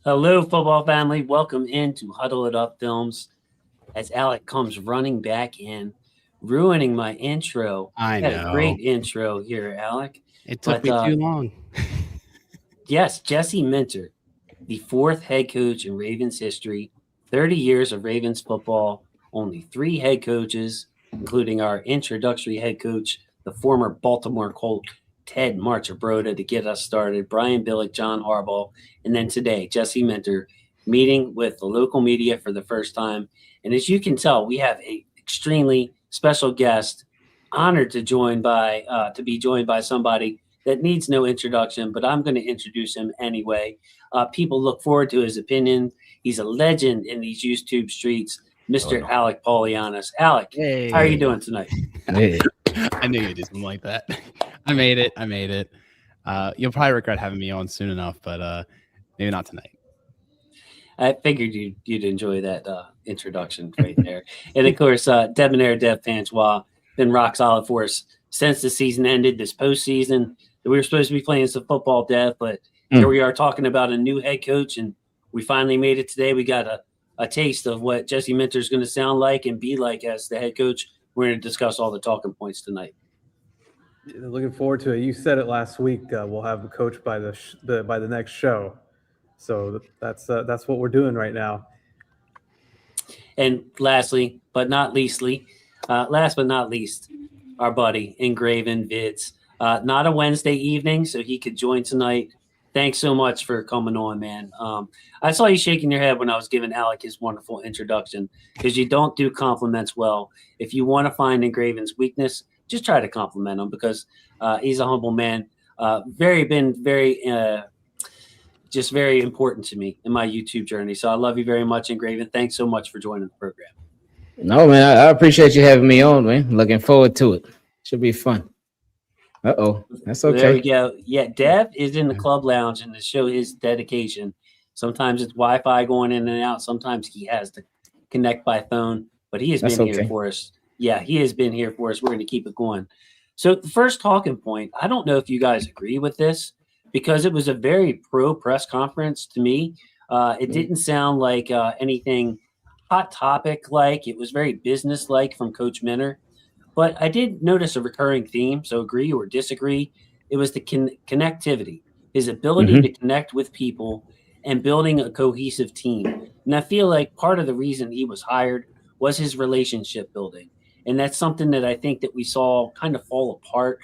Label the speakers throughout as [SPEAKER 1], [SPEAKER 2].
[SPEAKER 1] Hello, football family. Welcome into Huddle It Up Films as Alec comes running back in, ruining my intro.
[SPEAKER 2] I
[SPEAKER 1] You had a great
[SPEAKER 2] know.
[SPEAKER 1] intro here, Alec.
[SPEAKER 2] It took
[SPEAKER 1] But
[SPEAKER 2] me too long.
[SPEAKER 1] yes, Jesse Minter, the fourth head coach in Ravens history, 30 years of Ravens football, only three head coaches, including our introductory head coach, the former Baltimore Colt, Ted Marchabroda, to get us started, Brian Billick, John Harbaugh, and then today, Jesse Minter, meeting with the local media for the first time. And as you can tell, we have a extremely special guest, honored to be joined by somebody that needs no introduction, but I'm going to introduce him anyway. People look forward to his opinion. He's a legend in these YouTube streets,
[SPEAKER 3] Oh
[SPEAKER 1] Mr.
[SPEAKER 3] no.
[SPEAKER 1] Alec Paulianis. Alec, how are you
[SPEAKER 2] Hey.
[SPEAKER 1] doing tonight?
[SPEAKER 3] Hey.
[SPEAKER 2] I knew you'd do something like that. I made it. You'll probably regret having me on soon enough, but maybe not tonight.
[SPEAKER 1] I figured you'd enjoy that introduction right there. And of course, Debonair Dev Panchois been rock solid for us since the season ended. This postseason, we were supposed to be playing some football, Dev, but here we are talking about a new head coach, and we finally made it today. We got a taste of what Jesse Minter is going to sound like and be like as the head coach. We're going to discuss all the talking points tonight.
[SPEAKER 4] Looking forward to it. You said it last week. We'll have the coach by the next show, so that's what we're doing right now.
[SPEAKER 1] And lastly, but not leastly, last but not least, our buddy Ingraven Vids. Not a Wednesday evening, so he could join tonight. Thanks so much for coming on, man. I saw you shaking your head when I was giving Alec his wonderful introduction because you don't do compliments well. If you want to find Ingraven's weakness, just try to compliment him because he's a humble man. Just very important to me in my YouTube journey. So I love you very much, Ingraven. Thanks so much for joining the program.
[SPEAKER 3] No, man, I appreciate you having me on, man. Looking forward to it. Should be fun. That's okay.
[SPEAKER 1] There we go. Yeah, Dev is in the club lounge and to show his dedication. Sometimes it's Wi-Fi going in and out. Sometimes he has to connect by phone, but he has
[SPEAKER 3] That's
[SPEAKER 1] been here
[SPEAKER 3] okay.
[SPEAKER 1] for us. Yeah, he has been here for us. We're going to keep it going. So the first talking point, I don't know if you guys agree with this because it was a very pro press conference to me. It didn't sound like anything hot topic like. It was very business like from Coach Minter. But I did notice a recurring theme. So agree or disagree. It was the connectivity, his ability to connect with people and building a cohesive team. And I feel like part of the reason he was hired was his relationship building. And that's something that I think that we saw kind of fall apart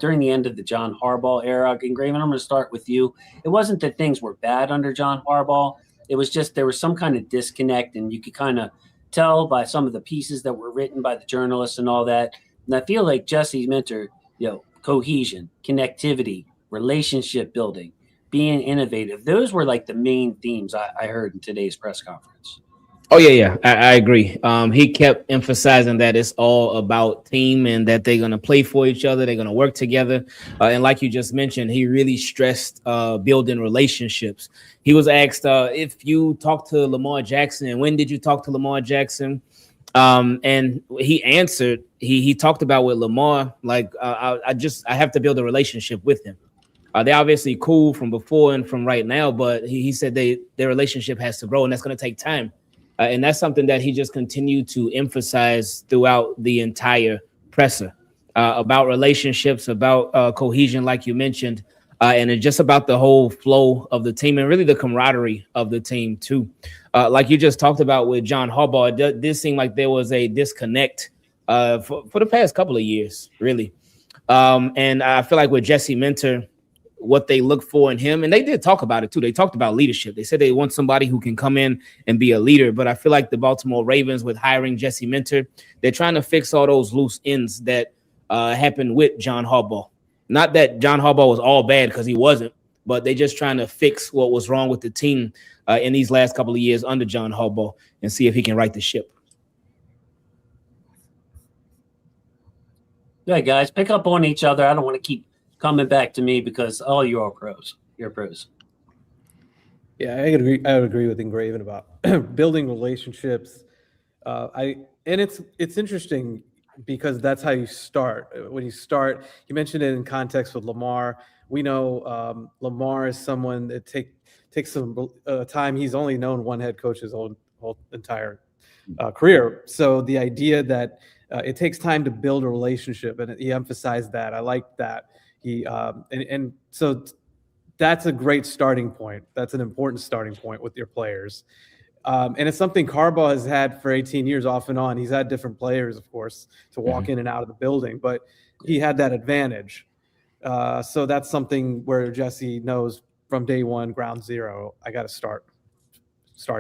[SPEAKER 1] during the end of the John Harbaugh era. Ingraven, I'm going to start with you. It wasn't that things were bad under John Harbaugh. It was just there was some kind of disconnect, and you could kind of tell by some of the pieces that were written by the journalists and all that. And I feel like Jesse Minter, cohesion, connectivity, relationship building, being innovative. Those were like the main themes I heard in today's press conference.
[SPEAKER 3] Oh yeah. I agree. He kept emphasizing that it's all about team and that they're gonna play for each other. They're gonna work together. And like you just mentioned, he really stressed building relationships. He was asked if you talked to Lamar Jackson and when did you talk to Lamar Jackson? And he answered. He talked about with Lamar, like I have to build a relationship with him. They're obviously cool from before and from right now, but he said their relationship has to grow, and that's going to take time. And that's something that he just continued to emphasize throughout the entire presser about relationships, about cohesion, like you mentioned, and it's just about the whole flow of the team and really the camaraderie of the team too. Like you just talked about with John Harbaugh, it did seem like there was a disconnect for the past couple of years, really. And I feel like with Jesse Minter, what they look for in him, and they did talk about it too. They talked about leadership. They said they want somebody who can come in and be a leader. But I feel like the Baltimore Ravens, with hiring Jesse Minter, they're trying to fix all those loose ends that happened with John Harbaugh. Not that John Harbaugh was all bad, because he wasn't, but they're just trying to fix what was wrong with the team in these last couple of years under John Harbaugh and see if he can right the ship.
[SPEAKER 1] Yeah, guys, pick up on each other. I don't want to keep coming back to me because you're all pros. You're pros.
[SPEAKER 4] Yeah, I would agree with Ingraven about building relationships. It's interesting because that's how you start. When you start, you mentioned it in context with Lamar. We know Lamar is someone that takes some time. He's only known one head coach his whole entire career. So the idea that it takes time to build a relationship, and he emphasized that. I like that. So that's a great starting point. That's an important starting point with your players. And it's something Harbaugh has had for 18 years off and on. He's had different players, of course, to walk in and out of the building, but he had that advantage. So that's something where Jesse knows from day one, ground zero, I got to start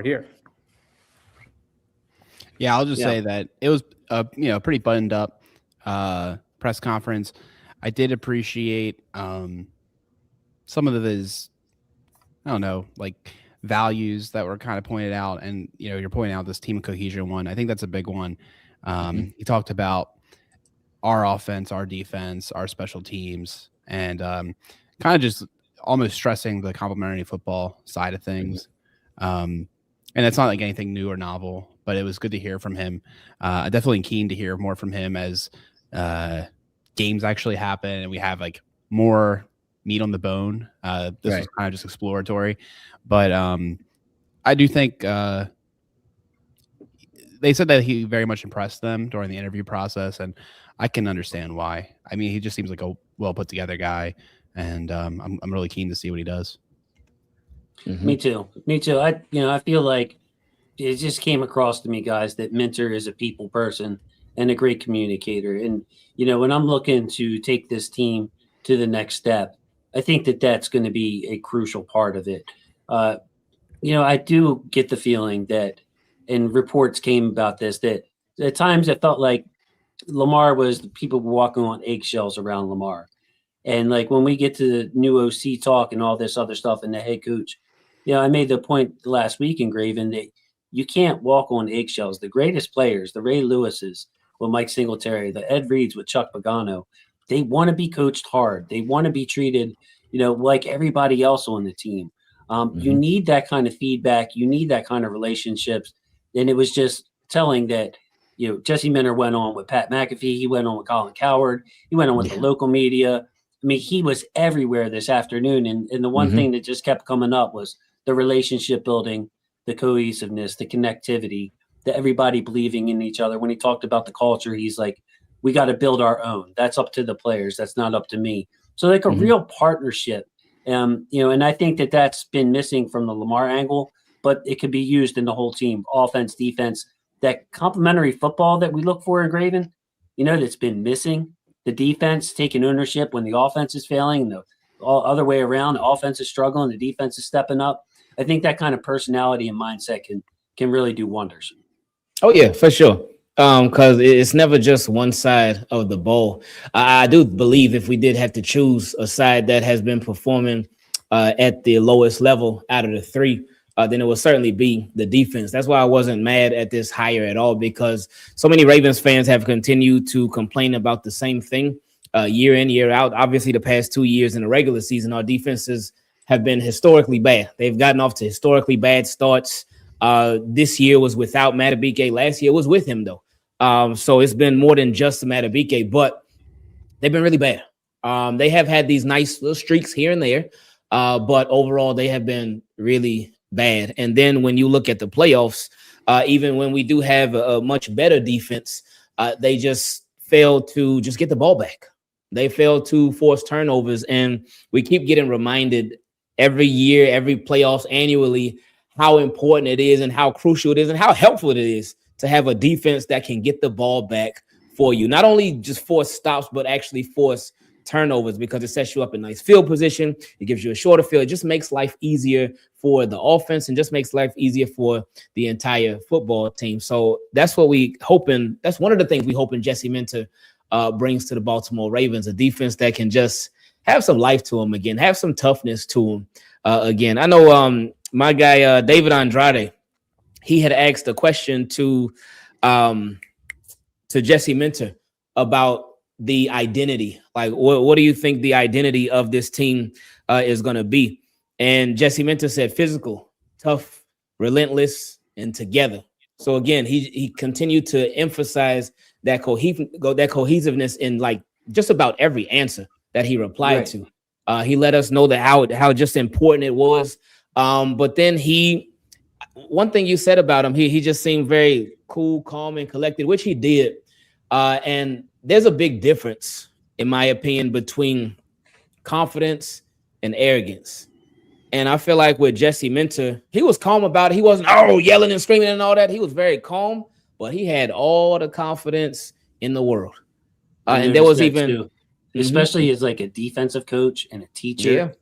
[SPEAKER 4] here.
[SPEAKER 2] Yeah, I'll just say that it was a pretty buttoned up press conference. I did appreciate some of his, I don't know, like values that were kind of pointed out, and you're pointing out this team cohesion one. I think that's a big one. He talked about our offense, our defense, our special teams, and kind of just almost stressing the complementary football side of things. And it's not like anything new or novel, but it was good to hear from him. Definitely keen to hear more from him as games actually happen and we have like more meat on the bone. This was kind of just exploratory, but I do think they said that he very much impressed them during the interview process, and I can understand why. I mean, he just seems like a well put together guy, and I'm really keen to see what he does.
[SPEAKER 1] Me too. I feel like it just came across to me, guys, that Minter is a people person and a great communicator. And when I'm looking to take this team to the next step, I think that that's going to be a crucial part of it. I do get the feeling that, and reports came about this, that at times it felt like Lamar people were walking on eggshells around Lamar. And like when we get to the new OC talk and all this other stuff and the head coach, I made the point last week, Ingraven, that you can't walk on eggshells. The greatest players, the Ray Lewises with Mike Singletary, the Ed Reeds with Chuck Pagano, they want to be coached hard. They want to be treated, like everybody else on the team. You need that kind of feedback. You need that kind of relationships. And it was just telling that, Jesse Minter went on with Pat McAfee. He went on with Colin Cowherd. He went on with the local media. I mean, he was everywhere this afternoon. And the one thing that just kept coming up was the relationship building, the cohesiveness, the connectivity, the everybody believing in each other. When he talked about the culture, he's like, we got to build our own. That's up to the players. That's not up to me. So like a real partnership. And I think that that's been missing from the Lamar angle, but it could be used in the whole team, offense, defense, that complementary football that we look for, Ingraven, that's been missing. The defense taking ownership when the offense is failing, and the other way around, the offense is struggling, the defense is stepping up. I think that kind of personality and mindset can really do wonders.
[SPEAKER 3] Oh yeah, for sure. Because it's never just one side of the ball. I do believe if we did have to choose a side that has been performing at the lowest level out of the three, then it would certainly be the defense. That's why I wasn't mad at this hire at all, because so many Ravens fans have continued to complain about the same thing year in, year out. Obviously, the past 2 years in the regular season, our defenses have been historically bad. They've gotten off to historically bad starts. This year was without Matabike. Last year was with him, though. So it's been more than just Matabike, but they've been really bad. They have had these nice little streaks here and there, but overall they have been really bad. And then when you look at the playoffs, even when we do have a much better defense, they just fail to just get the ball back. They fail to force turnovers, and we keep getting reminded every year, every playoffs, annually, how important it is and how crucial it is and how helpful it is to have a defense that can get the ball back for you. Not only just force stops, but actually force turnovers, because it sets you up in nice field position. It gives you a shorter field. It just makes life easier for the offense and just makes life easier for the entire football team. So that's what we hoping. That's one of the things we hoping Jesse Minter brings to the Baltimore Ravens, a defense that can just have some life to them again, have some toughness to them again. I know my guy, David Andrade, he had asked a question to Jesse Minter about the identity. Like, what do you think the identity of this team is going to be? And Jesse Minter said physical, tough, relentless, and together. So again, he continued to emphasize that cohesiveness in like just about every answer that he replied to. He let us know that how just important it was. But then one thing you said about him, he just seemed very cool, calm, and collected, which he did. And there's a big difference, in my opinion, between confidence and arrogance. And I feel like with Jesse Minter, he was calm about it. He wasn't yelling and screaming and all that. He was very calm, but he had all the confidence in the world. And there was even,
[SPEAKER 1] especially as like a defensive coach and a teacher,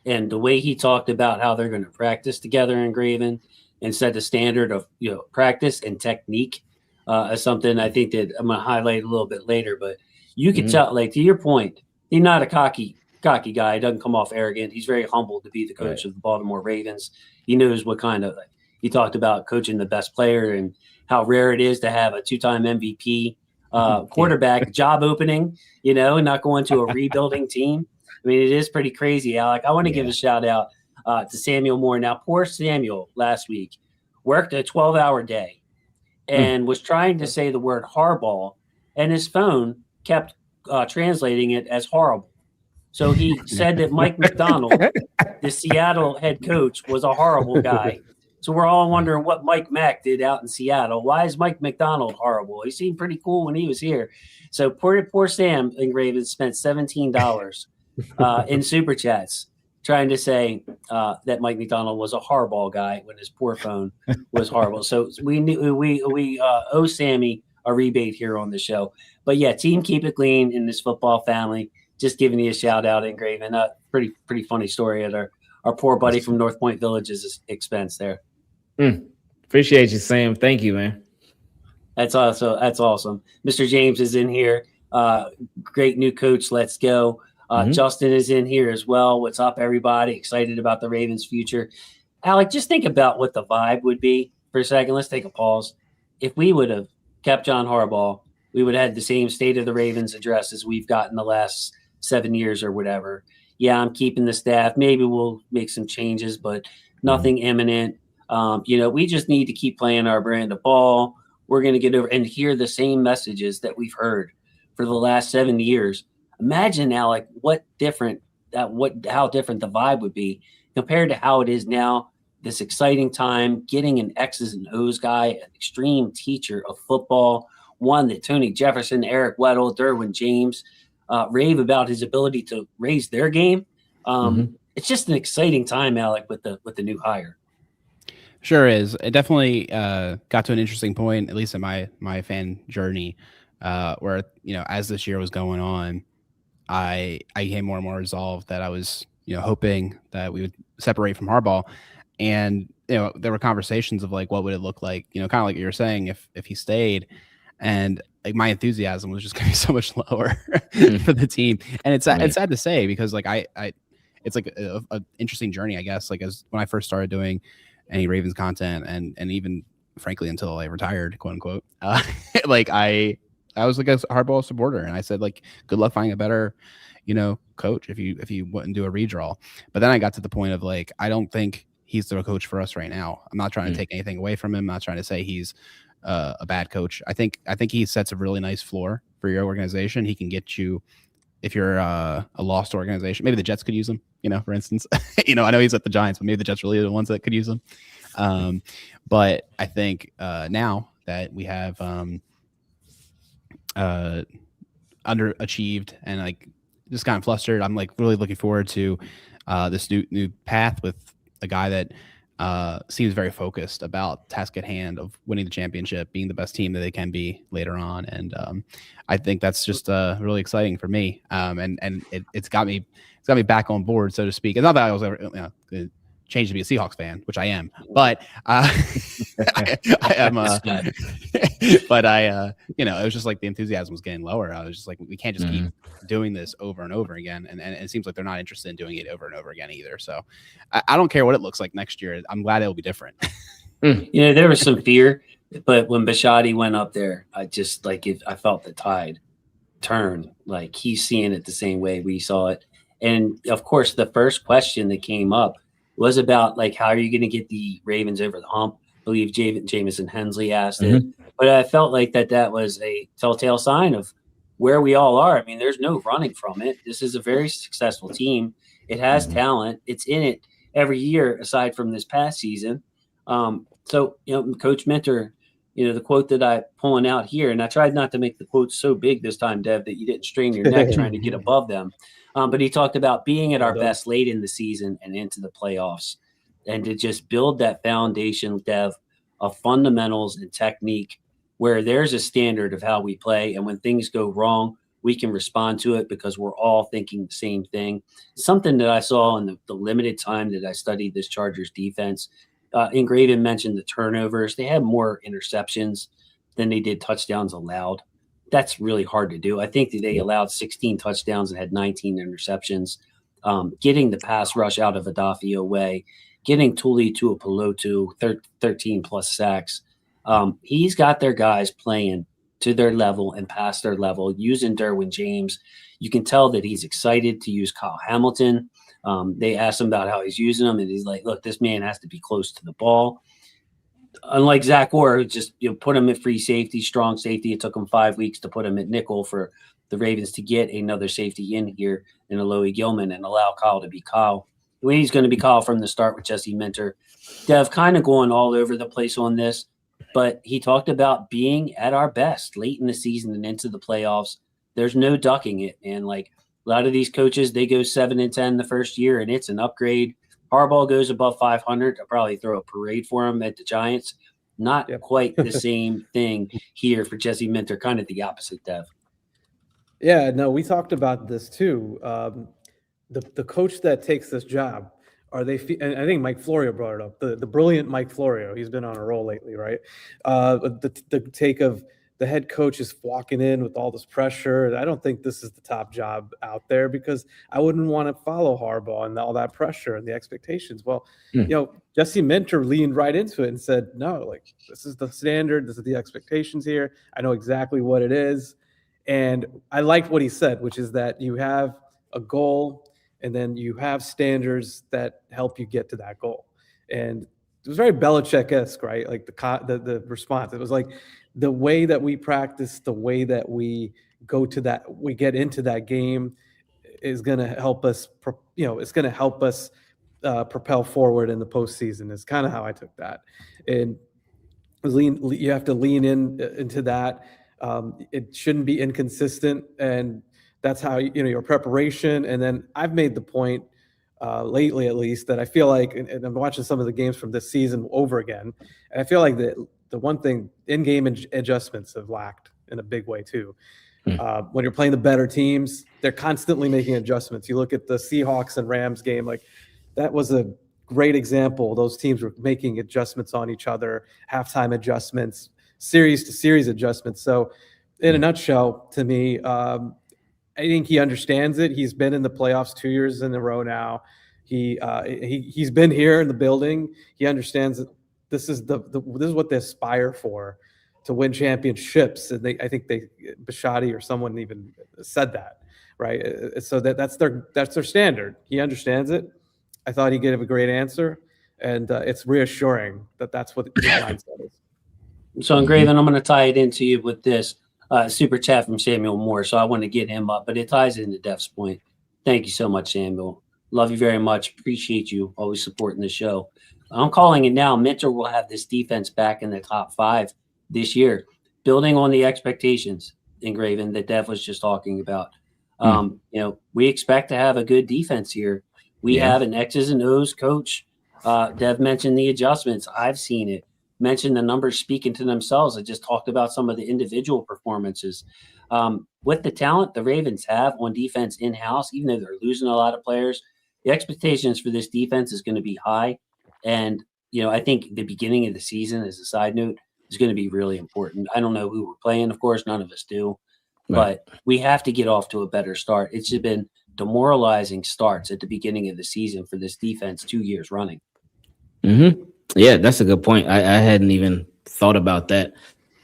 [SPEAKER 1] and the way he talked about how they're going to practice together in Ingraven and set the standard of practice and technique as something I think that I'm going to highlight a little bit later. But you could tell, like to your point, he's not a cocky guy. He doesn't come off arrogant. He's very humble to be the coach of the Baltimore Ravens. He knows what kind of he talked about coaching the best player and how rare it is to have a 2-time MVP quarterback job opening, and not going to a rebuilding team. I mean, it is pretty crazy, Alec. I want to give a shout out to Samuel Moore. Now, poor Samuel last week worked a 12-hour day and was trying to say the word hardball, and his phone kept translating it as horrible. So he said that Mike McDonald, the Seattle head coach, was a horrible guy. So we're all wondering what Mike Mack did out in Seattle. Why is Mike McDonald horrible? He seemed pretty cool when he was here. So poor Sam Ingraven spent $17 in Super Chats trying to say that Mike McDonald was a hardball guy when his poor phone was horrible. So we owe Sammy a rebate here on the show. But yeah, team keep it clean in this football family. Just giving you a shout out, Ingraven. Pretty funny story at our poor buddy from North Point Village's expense there.
[SPEAKER 3] Appreciate you, Sam. Thank you, man.
[SPEAKER 1] That's awesome. Mr. James is in here. Great new coach. Let's go. Justin is in here as well. What's up, everybody? Excited about the Ravens' future. Alec, just think about what the vibe would be for a second. Let's take a pause. If we would have kept John Harbaugh, we would have had the same State of the Ravens address as we've gotten the last 7 years or whatever. Yeah, I'm keeping the staff. Maybe we'll make some changes, but nothing imminent. We just need to keep playing our brand of ball. We're going to get over and hear the same messages that we've heard for the last 7 years. Imagine, Alec, how different the vibe would be compared to how it is now. This exciting time, getting an X's and O's guy, an extreme teacher of football, one that Tony Jefferson, Eric Weddle, Derwin James rave about his ability to raise their game. It's just an exciting time, Alec, with the new hire.
[SPEAKER 2] Sure is. It definitely got to an interesting point, at least in my fan journey, where as this year was going on, I became more and more resolved that I was hoping that we would separate from Harbaugh, and there were conversations of like what would it look like, kind of like you were saying if he stayed, and like my enthusiasm was just going to be so much lower for the team, and it's sad to say because like I it's like a interesting journey, I guess, like as when I first started doing any Ravens content and even frankly until I retired, quote unquote, like I was like a Harbaugh supporter, and I said like good luck finding a better coach if you wouldn't do a redraw. But then I got to the point of like I don't think he's the coach for us right now. I'm not trying to take anything away from him. I'm not trying to say he's a bad coach. I think he sets a really nice floor for your organization. He can get you if you're a lost organization. Maybe the Jets could use him, for instance. I know he's at the Giants, but maybe the Jets really are the ones that could use him. But I think now that we have underachieved and like just kind of flustered, I'm like really looking forward to this new path with a guy that seems very focused about task at hand of winning the championship, being the best team that they can be later on. And I think that's just really exciting for me. And it's got me back on board, so to speak. It's not that I was ever change to be a Seahawks fan, which I am, but I am. But it was just like the enthusiasm was getting lower. I was just like, we can't just keep doing this over and over again. And it seems like they're not interested in doing it over and over again either. So I don't care what it looks like next year. I'm glad it'll be different.
[SPEAKER 1] There was some fear, but when Bisciotti went up there, I just I felt the tide turn. Like he's seeing it the same way we saw it. And of course, the first question that came up was about like, how are you going to get the Ravens over the hump? I believe Jamison Hensley asked it, but I felt like that was a telltale sign of where we all are. I mean, there's no running from it. This is a very successful team. It has talent. It's in it every year, aside from this past season. So, Coach Mentor, the quote that I'm pulling out here, and I tried not to make the quotes so big this time, Dev, that you didn't strain your neck trying to get above them. But he talked about being at our best late in the season and into the playoffs, and to just build that foundation, Dev, of fundamentals and technique where there's a standard of how we play. And when things go wrong, we can respond to it because we're all thinking the same thing. Something that I saw in the limited time that I studied this Chargers defense, Ingraven mentioned the turnovers. They had more interceptions than they did touchdowns allowed. That's really hard to do. I think that they allowed 16 touchdowns and had 19 interceptions. Getting the pass rush out of Adafio way, getting Tuli to a Pelotu, 13 plus sacks. He's got their guys playing to their level and past their level, using Derwin James. You can tell that he's excited to use Kyle Hamilton. They asked him about how he's using him, and he's like, look, this man has to be close to the ball. Unlike Zach Orr, just put him at free safety, strong safety. It took him 5 weeks to put him at nickel for the Ravens to get another safety in here in Alohi Gilman and allow Kyle to be Kyle. The way he's going to be Kyle from the start with Jesse Minter. Dev kind of going all over the place on this, but he talked about being at our best late in the season and into the playoffs. There's no ducking it. And like a lot of these coaches, they go 7-10 the first year, and it's an upgrade. Harbaugh goes above 500. I'll probably throw a parade for him at the Giants. Not quite the same thing here for Jesse Minter, kind of the opposite, Dev.
[SPEAKER 4] Yeah, no, we talked about this too. The coach that takes this job, and I think Mike Florio brought it up, the brilliant Mike Florio. He's been on a roll lately, right? The take of the head coach is walking in with all this pressure. I don't think this is the top job out there because I wouldn't want to follow Harbaugh and all that pressure and the expectations. Well, Jesse Minter leaned right into it and said, no, like this is the standard. This is the expectations here. I know exactly what it is. And I liked what he said, which is that you have a goal and then you have standards that help you get to that goal. And it was very Belichick-esque, right? Like the response. It was like the way that we practice, the way that we we get into that game is going to help us, it's going to help us propel forward in the postseason is kind of how I took that. And you have to lean into that. It shouldn't be inconsistent, and that's how your preparation. And then I've made the point lately, at least, that I feel like, and I'm watching some of the games from this season over again, and I feel like the one thing, in-game adjustments have lacked in a big way too. When you're playing the better teams, they're constantly making adjustments. You look at the Seahawks and Rams game, like that was a great example. Those teams were making adjustments on each other, halftime adjustments, series to series adjustments. So in a nutshell, to me, I think he understands it. He's been in the playoffs 2 years in a row now. He's been here in the building. He understands that this is this is what they aspire for, to win championships. And I think Bishotti or someone even said that, right? So that's their standard. He understands it. I thought he gave a great answer, and it's reassuring that that's what his mindset is.
[SPEAKER 1] So, Ingraven, I'm going to tie it into you with this super chat from Samuel Moore. So I want to get him up, but it ties into Dev's point. Thank you so much, Samuel. Love you very much. Appreciate you always supporting the show. I'm calling it now. Minter will have this defense back in the top 5 this year, building on the expectations, Ingraven, that Dev was just talking about. We expect to have a good defense here. We have an X's and O's coach. Dev mentioned the adjustments. I've seen it. Mentioned the numbers speaking to themselves. I just talked about some of the individual performances. With the talent the Ravens have on defense in-house, even though they're losing a lot of players, the expectations for this defense is going to be high. And, I think the beginning of the season, as a side note, is going to be really important. I don't know who we're playing, of course, none of us do. Right. But we have to get off to a better start. It's just been demoralizing starts at the beginning of the season for this defense 2 years running.
[SPEAKER 3] Mm-hmm. Yeah, that's a good point. I hadn't even thought about that.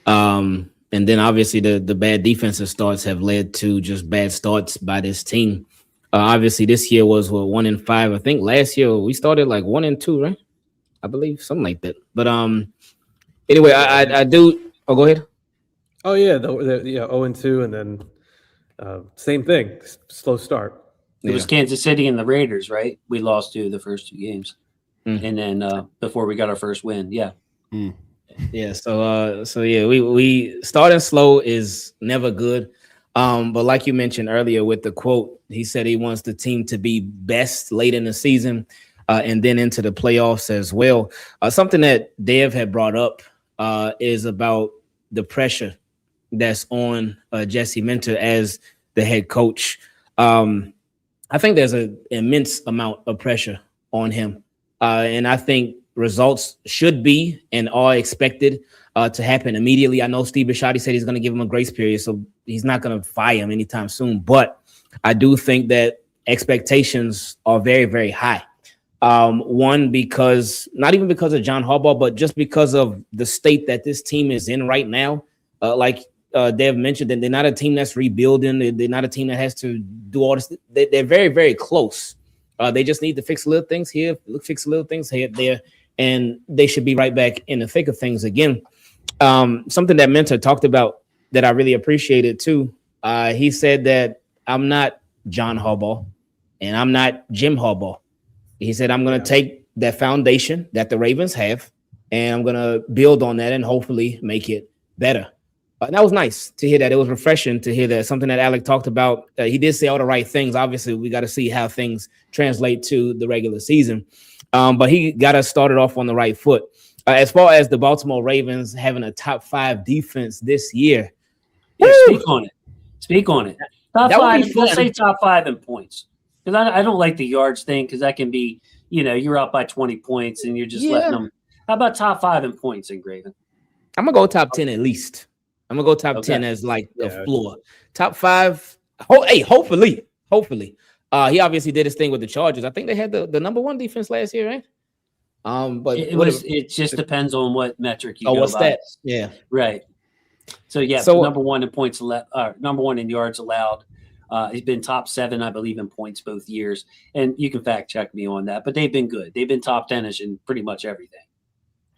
[SPEAKER 3] And then obviously the bad defensive starts have led to just bad starts by this team. Obviously this year was 1-5. I think last year we started like 1-2, right? I believe something like that. But anyway, I do. Oh, go ahead.
[SPEAKER 4] Oh yeah, 0-2, and then same thing, slow start.
[SPEAKER 1] It was Kansas City and the Raiders, right? We lost to the first 2 games, and then before we got our first win, yeah.
[SPEAKER 3] Yeah. So yeah, we starting slow is never good. But like you mentioned earlier with the quote, he said he wants the team to be best late in the season, and then into the playoffs as well. Something that Dev had brought up is about the pressure that's on Jesse Minter as the head coach. I think there's an immense amount of pressure on him. And I think results should be and are expected to happen immediately. I know Steve Bisciotti said he's going to give him a grace period, so he's not going to fire him anytime soon. But I do think that expectations are very, very high. One, because not even because of John Harbaugh, but just because of the state that this team is in right now. Like Dev mentioned, that they're not a team that's rebuilding. They're not a team that has to do all this. They're very, very close. They just need to fix little things here, fix little things here, there, and they should be right back in the thick of things again. Something that Mentor talked about that I really appreciated too. He said that I'm not John Harbaugh and I'm not Jim Harbaugh. He said, I'm going to take that foundation that the Ravens have and I'm going to build on that and hopefully make it better. And that was nice to hear that. It was refreshing to hear that. Something that Alec talked about. He did say all the right things. Obviously, we got to see how things translate to the regular season. But he got us started off on the right foot. As far as the Baltimore Ravens having a top 5 defense this year.
[SPEAKER 1] Yeah, speak on it. Speak on it. Top 5. Let's say top 5 in points. Because I don't like the yards thing because that can be, you're up by 20 points and you're just letting them. How about top 5 in points, Ingraven?
[SPEAKER 3] I'm going to go top 10 at least. I'm going to go top 10 as like the floor. Top 5. Hopefully. He obviously did his thing with the Chargers. I think they had the number 1 defense last year, right? But
[SPEAKER 1] it just depends on what metric you go
[SPEAKER 3] what's
[SPEAKER 1] by.
[SPEAKER 3] That? Yeah.
[SPEAKER 1] Right. So number 1 in points, number 1 in yards allowed. He's been top 7, I believe, in points both years. And you can fact check me on that, but they've been good. They've been top 10-ish in pretty much everything.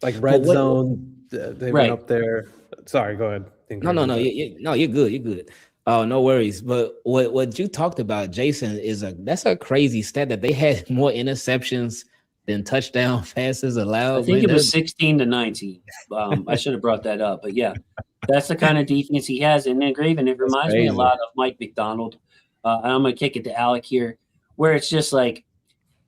[SPEAKER 4] Like red zone, they went up there. Sorry, go ahead.
[SPEAKER 3] No, you're good. You're good. No worries. But what you talked about, Jason, that's a crazy stat that they had more interceptions than touchdown passes allowed.
[SPEAKER 1] I think it was 16-19. I should have brought that up, but yeah, that's the kind of defense he has. And Ingraven, it reminds me a lot of Mike McDonald. And I'm going to kick it to Alec here, where it's just like,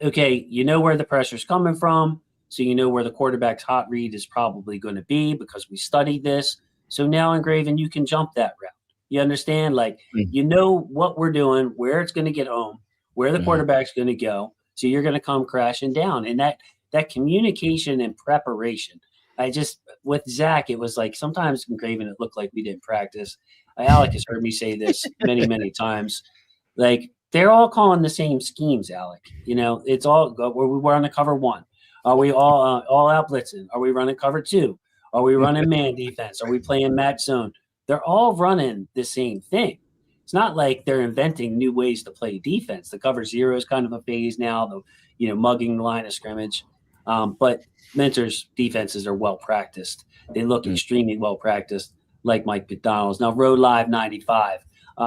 [SPEAKER 1] okay, you know where the pressure's coming from, so you know where the quarterback's hot read is probably going to be because we studied this. So now, Ingraven, you can jump that route. You understand? Like, you know what we're doing, where it's going to get home, where the quarterback's going to go. So you're going to come crashing down. And that communication and preparation, with Zach, it was like sometimes Ingraven, it looked like we didn't practice. Alec has heard me say this many, many times. Like, they're all calling the same schemes, Alec. It's all we're on the cover 1. Are we all out blitzing? Are we running cover 2? Are we running man defense? Are we playing match zone? They're all running the same thing. It's not like they're inventing new ways to play defense. The cover 0 is kind of a phase now, mugging the line of scrimmage. But Mentor's defenses are well practiced. They look extremely well practiced, like Mike McDonald's. Now, Road Live 95,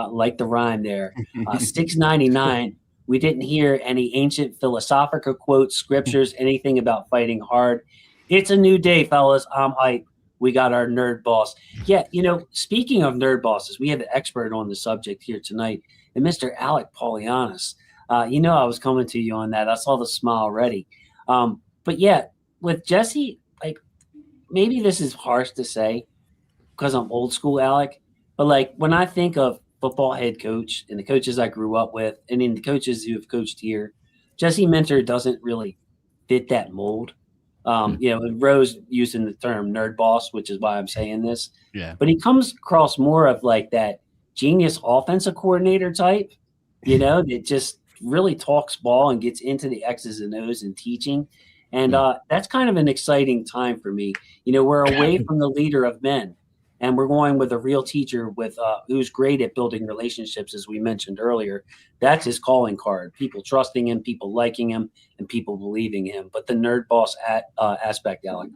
[SPEAKER 1] like the rhyme there. 699. We didn't hear any ancient philosophical quotes, scriptures, anything about fighting hard. It's a new day, fellas. I'm hyped. We got our nerd boss. Yeah, speaking of nerd bosses, we have an expert on the subject here tonight, and Mr. Alec Polianis. I was coming to you on that. I saw the smile already. But yeah, with Jesse, like, maybe this is harsh to say because I'm old school, Alec, but like when I think of football head coach and the coaches I grew up with, and in the coaches who have coached here, Jesse Minter doesn't really fit that mold. Rose using the term nerd boss, which is why I'm saying this.
[SPEAKER 2] Yeah.
[SPEAKER 1] But he comes across more of like that genius offensive coordinator type, that just really talks ball and gets into the X's and O's and teaching. And that's kind of an exciting time for me. We're away from the leader of men, and we're going with a real teacher who's great at building relationships, as we mentioned earlier. That's his calling card. People trusting him, people liking him, and people believing him. But the nerd boss aspect, Alec.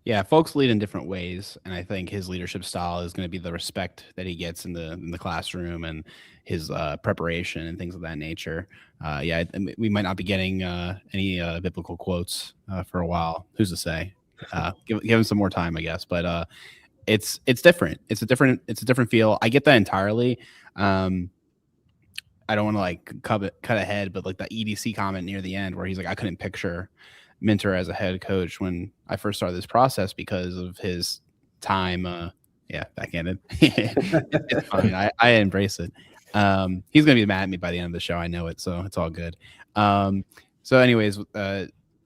[SPEAKER 2] Yeah, folks lead in different ways, and I think his leadership style is going to be the respect that he gets in the classroom and his preparation and things of that nature. Yeah, we might not be getting any biblical quotes for a while. Who's to say? Give him some more time, I guess. But it's different. It's a different feel. I get that entirely. I don't want to like cut ahead, but like the EDC comment near the end where he's like, I couldn't picture Minter as a head coach when I first started this process because of his time. Backhanded. It's fine. I embrace it. He's gonna be mad at me by the end of the show. I know it, so it's all good. So anyways,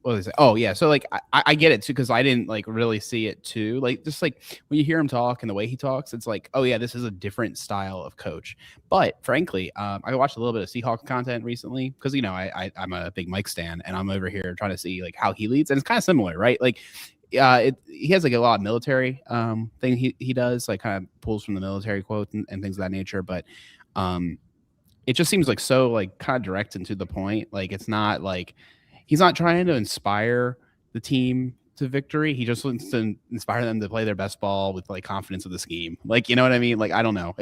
[SPEAKER 2] what was it? Oh yeah, so like I get it too because I didn't like really see it too. Like just like when you hear him talk and the way he talks, it's like, oh yeah, this is a different style of coach. But frankly, I watched a little bit of Seahawks content recently because I'm a big Mike stan and I'm over here trying to see like how he leads, and it's kind of similar, right? Like he has like a lot of military thing he does, like kind of pulls from the military quotes and things of that nature, but it just seems like so like kind of direct and to the point. Like it's not like he's not trying to inspire the team to victory. He just wants to inspire them to play their best ball with like confidence of the scheme. Like, you know what I mean? Like, I don't know.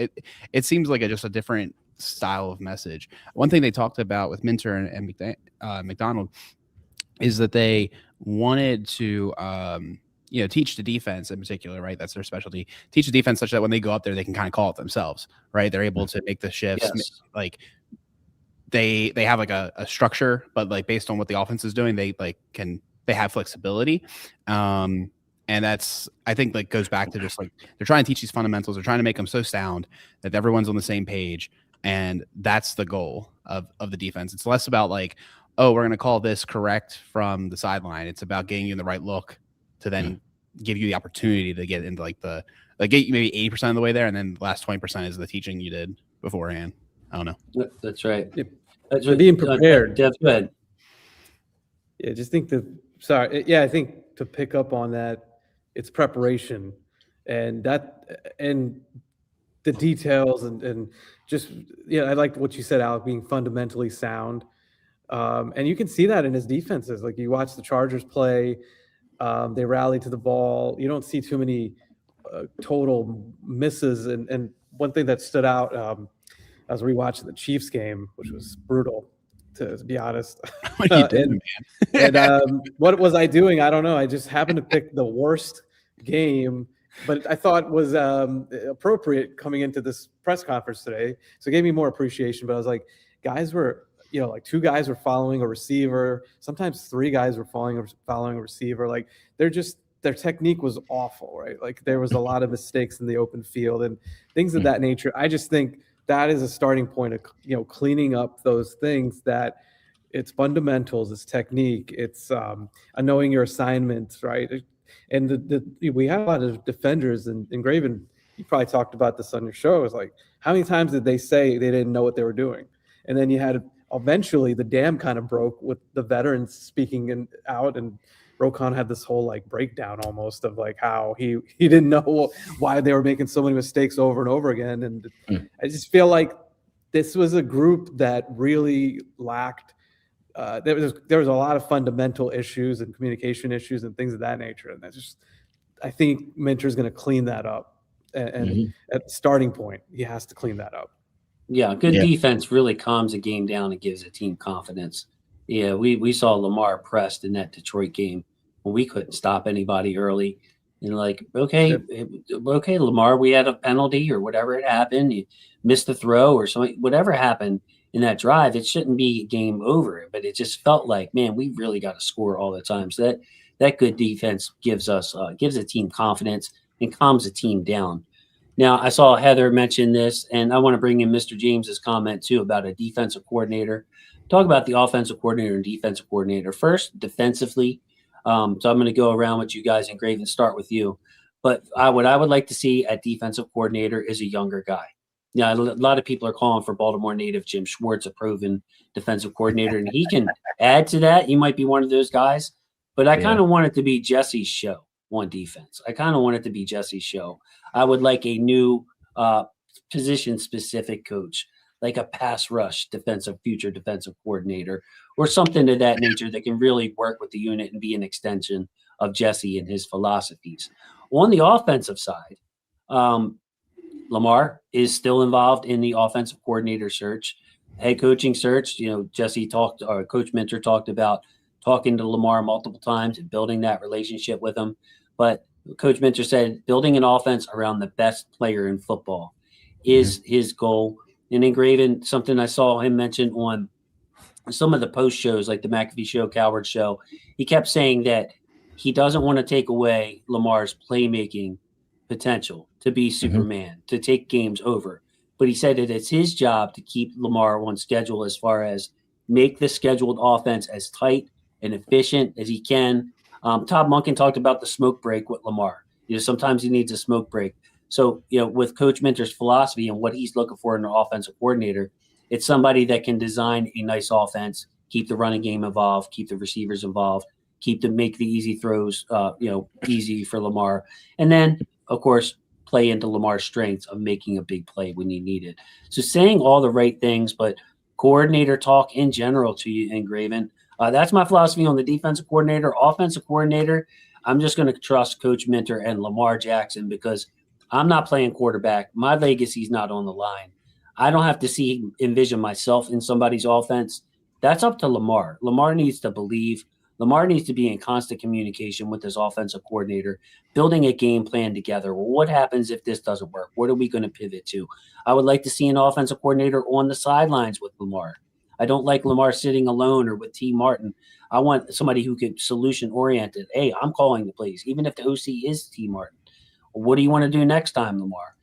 [SPEAKER 2] It seems like just a different style of message. One thing they talked about with Minter and McDonald is that they wanted to, teach the defense in particular, right? That's their specialty. Teach the defense such that when they go up there, they can kind of call it themselves, right? They're able to make the shifts,
[SPEAKER 1] Yes.
[SPEAKER 2] like they have like a structure, but like based on what the offense is doing, they have flexibility. And that's, I think, like goes back to just like they're trying to teach these fundamentals. They're trying to make them so sound that everyone's on the same page. And that's the goal of the defense. It's less about like, oh, we're going to call this correct from the sideline. It's about getting you in the right look to then give you the opportunity to get into get you maybe 80% of the way there. And then the last 20% is the teaching you did beforehand. I don't know.
[SPEAKER 1] That's right.
[SPEAKER 4] That's being prepared.
[SPEAKER 1] Go ahead.
[SPEAKER 4] Yeah, just think I think to pick up on that, it's preparation and the details and just, I liked what you said, Alec, being fundamentally sound. And you can see that in his defenses. Like you watch the Chargers play, they rally to the ball. You don't see too many total misses. And one thing that stood out, I was rewatching the Chiefs game, which was brutal, to be honest.
[SPEAKER 2] What are you doing, man?
[SPEAKER 4] And what was I doing? I don't know. I just happened to pick the worst game, but I thought was appropriate coming into this press conference today. So it gave me more appreciation. But I was like, guys were, like two guys were following a receiver. Sometimes three guys were following a receiver. Like their technique was awful, right? Like there was a lot of mistakes in the open field and things of that nature. I just think that is a starting point of, cleaning up those things that it's fundamentals, it's technique, it's knowing your assignments, right? And we have a lot of defenders and Ingraven, you probably talked about this on your show. It's like, how many times did they say they didn't know what they were doing? And then you had eventually the dam kind of broke with the veterans speaking out, and Roquan had this whole like breakdown almost of like how he didn't know why they were making so many mistakes over and over again. And I just feel like this was a group that really lacked. There was a lot of fundamental issues and communication issues and things of that nature. And I think Minter's going to clean that up. And at the starting point, he has to clean that up.
[SPEAKER 1] Yeah, good defense really calms a game down and gives a team confidence. Yeah, we saw Lamar pressed in that Detroit game when we couldn't stop anybody early. And like, okay, Lamar, we had a penalty or whatever it happened. You missed a throw or something, whatever happened in that drive, it shouldn't be game over. But it just felt like, man, we really got to score all the time. So that good defense gives a team confidence and calms the team down. Now, I saw Heather mention this, and I want to bring in Mr. James's comment too about a defensive coordinator. Talk about the offensive coordinator and defensive coordinator. First, defensively. So I'm going to go around with you guys, and Graven, start with you. But what I would like to see at defensive coordinator is a younger guy. Yeah, a lot of people are calling for Baltimore native Jim Schwartz, a proven defensive coordinator, and he can add to that. He might be one of those guys. But I kind of want it to be Jesse's show on defense. I kind of want it to be Jesse's show. I would like a new position-specific coach, like a pass rush future defensive coordinator, or something of that nature that can really work with the unit and be an extension of Jesse and his philosophies. On the offensive side, Lamar is still involved in the offensive coordinator search, head coaching search. Coach Minter talked about talking to Lamar multiple times and building that relationship with him. But Coach Minter said building an offense around the best player in football is his goal. And Ingraven, something I saw him mention on some of the post shows like the McAfee Show, Coward Show, he kept saying that he doesn't want to take away Lamar's playmaking potential to be Superman, to take games over. But he said that it's his job to keep Lamar on schedule as far as make the scheduled offense as tight and efficient as he can. Todd Monken talked about the smoke break with Lamar. Sometimes he needs a smoke break. So, with Coach Minter's philosophy and what he's looking for in an offensive coordinator, it's somebody that can design a nice offense, keep the running game involved, keep the receivers involved, make the easy throws, easy for Lamar. And then, of course, play into Lamar's strengths of making a big play when you need it. So saying all the right things, but coordinator talk in general to you, Ingraven. That's my philosophy on the defensive coordinator. Offensive coordinator, I'm just going to trust Coach Minter and Lamar Jackson because I'm not playing quarterback. My legacy's not on the line. I don't have to envision myself in somebody's offense. That's up to Lamar. Lamar needs to believe. Lamar needs to be in constant communication with his offensive coordinator, building a game plan together. Well, what happens if this doesn't work? What are we going to pivot to? I would like to see an offensive coordinator on the sidelines with Lamar. I don't like Lamar sitting alone or with T. Martin. I want somebody who could solution-oriented. Hey, I'm calling the plays, even if the OC is T. Martin. What do you want to do next time, Lamar?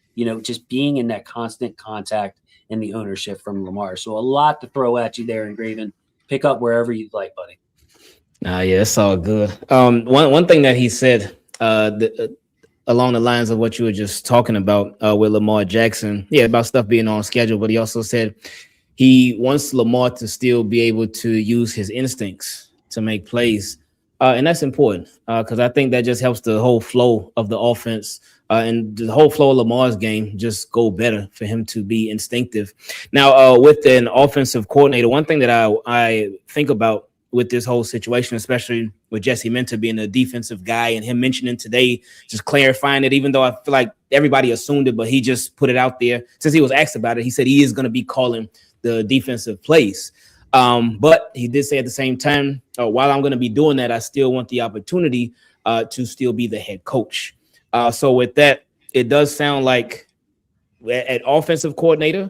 [SPEAKER 1] Just being in that constant contact and the ownership from Lamar. So a lot to throw at you there, Ingraven. Pick up wherever you'd like, buddy.
[SPEAKER 3] Yeah, it's all good. One thing that he said along the lines of what you were just talking about with Lamar Jackson, about stuff being on schedule, but he also said he wants Lamar to still be able to use his instincts to make plays. And that's important because I think that just helps the whole flow of the offense and the whole flow of Lamar's game just go better for him to be instinctive. Now, with an offensive coordinator, one thing that I think about with this whole situation, especially with Jesse Minter being a defensive guy and him mentioning today, just clarifying it, even though I feel like everybody assumed it, but he just put it out there. Since he was asked about it, he said he is going to be calling the defensive plays. But he did say at the same time, while I'm going to be doing that, I still want the opportunity to still be the head coach. So with that, it does sound like at offensive coordinator,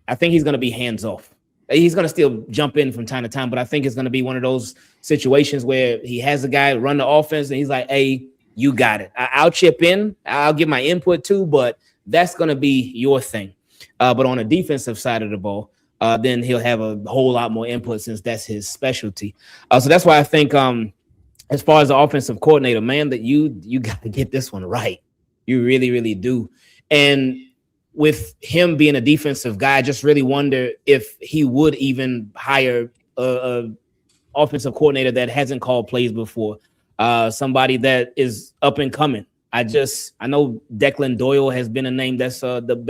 [SPEAKER 3] I think he's going to be hands off. He's going to still jump in from time to time, but I think it's going to be one of those situations where he has a guy run the offense and he's like, hey, you got it. I'll chip in. I'll give my input too, but that's going to be your thing. But on the defensive side of the ball, then he'll have a whole lot more input since that's his specialty. So that's why I think as far as the offensive coordinator, man, that you got to get this one right. You really, really do. And with him being a defensive guy, I just really wonder if he would even hire a offensive coordinator that hasn't called plays before, somebody that is up and coming. I know Declan Doyle has been a name that's the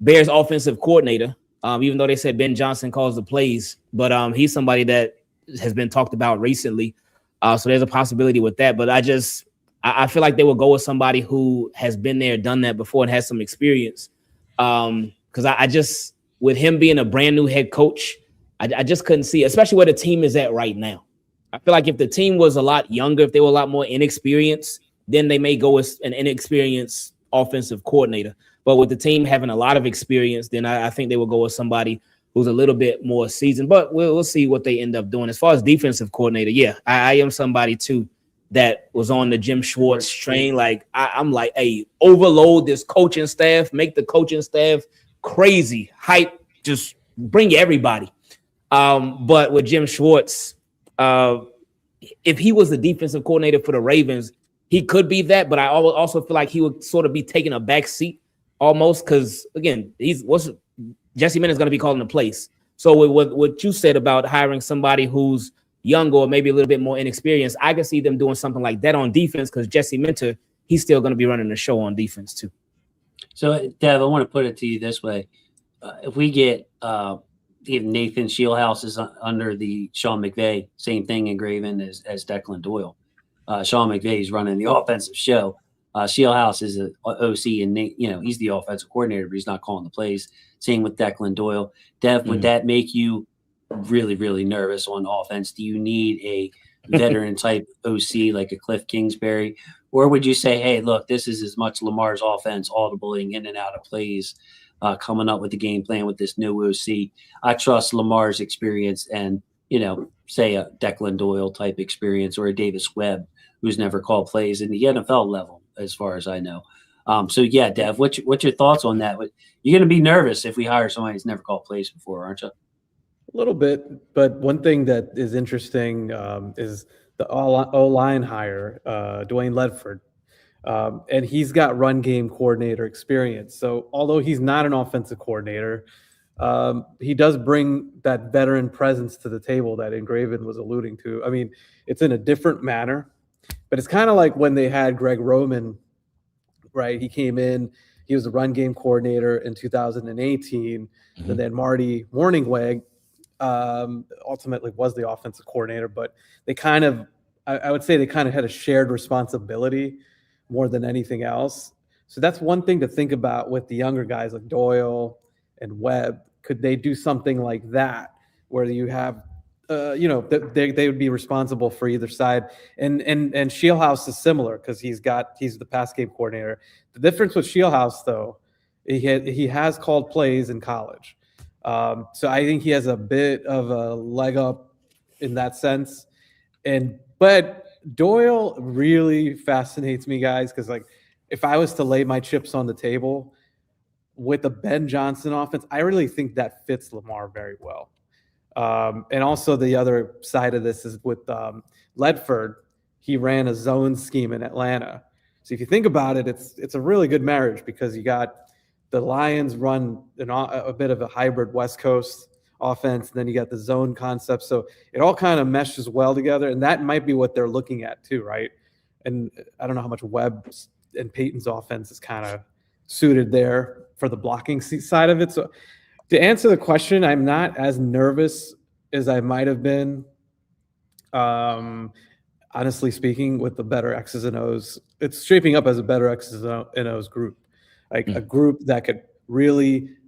[SPEAKER 3] Bears offensive coordinator, even though they said Ben Johnson calls the plays, but he's somebody that has been talked about recently. So there's a possibility with that, but I feel like they will go with somebody who has been there, done that before and has some experience. Because with him being a brand new head coach, I just couldn't see, especially where the team is at right now. I feel like if the team was a lot younger, if they were a lot more inexperienced, then they may go with an inexperienced offensive coordinator. But with the team having a lot of experience, then I think they will go with somebody who's a little bit more seasoned. But we'll see what they end up doing. As far as defensive coordinator, I am somebody too that was on the Jim Schwartz train. Like I'm like, hey, overload this coaching staff, make the coaching staff crazy, hype, just bring everybody. But with Jim Schwartz, if he was the defensive coordinator for the Ravens, he could be that. But I also feel like he would sort of be taking a back seat almost because, again, Jesse Minter is going to be calling the plays. So with what you said about hiring somebody who's younger or maybe a little bit more inexperienced, I can see them doing something like that on defense because Jesse Minter, he's still going to be running the show on defense too. So,
[SPEAKER 1] Dev, I want to put it to you this way. If we get Nathan Shieldhouse is under the Sean McVay, same thing Ingraven as Declan Doyle. Sean McVay is running the offensive show. Shieldhouse is an OC, and he's the offensive coordinator, but he's not calling the plays. Same with Declan Doyle. Dev, would that make you really, really nervous on offense? Do you need a veteran type OC like a Cliff Kingsbury, or would you say, hey, look, this is as much Lamar's offense, audibling in and out of plays, coming up with the game plan with this new OC? I trust Lamar's experience and, say a Declan Doyle type experience or a Davis Webb, who's never called plays in the NFL level, as far as I know. So yeah, Dev, what's your thoughts on that? You're going to be nervous if we hire somebody who's never called plays before, aren't you?
[SPEAKER 4] A little bit, but one thing that is interesting is the O-line hire, Dwayne Ledford. And he's got run game coordinator experience. So although he's not an offensive coordinator, he does bring that veteran presence to the table that Ingraven was alluding to. I mean, it's in a different manner, but it's kind of like when they had Greg Roman, right? He came in, he was the run game coordinator in 2018, and then Marty Morningweg ultimately was the offensive coordinator, but they kind of, I would say they kind of had a shared responsibility more than anything else. So that's one thing to think about with the younger guys like Doyle and Webb. Could they do something like that where you have, they would be responsible for either side? And Shieldhouse is similar because he's the pass game coordinator. The difference with Shieldhouse, though, he has called plays in college. So I think he has a bit of a leg up in that sense. But Doyle really fascinates me, guys, because like if I was to lay my chips on the table with the Ben Johnson offense, I really think that fits Lamar very well. And also the other side of this is with Ledford. He ran a zone scheme in Atlanta. So if you think about it, it's a really good marriage because you got the Lions run a bit of a hybrid West Coast offense, and then you got the zone concept. So it all kind of meshes well together, and that might be what they're looking at too, right? And I don't know how much Webb and Peyton's offense is kind of suited there for the blocking side of it. So to answer the question, I'm not as nervous as I might have been, honestly speaking, with the better X's and O's. It's shaping up as a better X's and O's group, like a group that could really –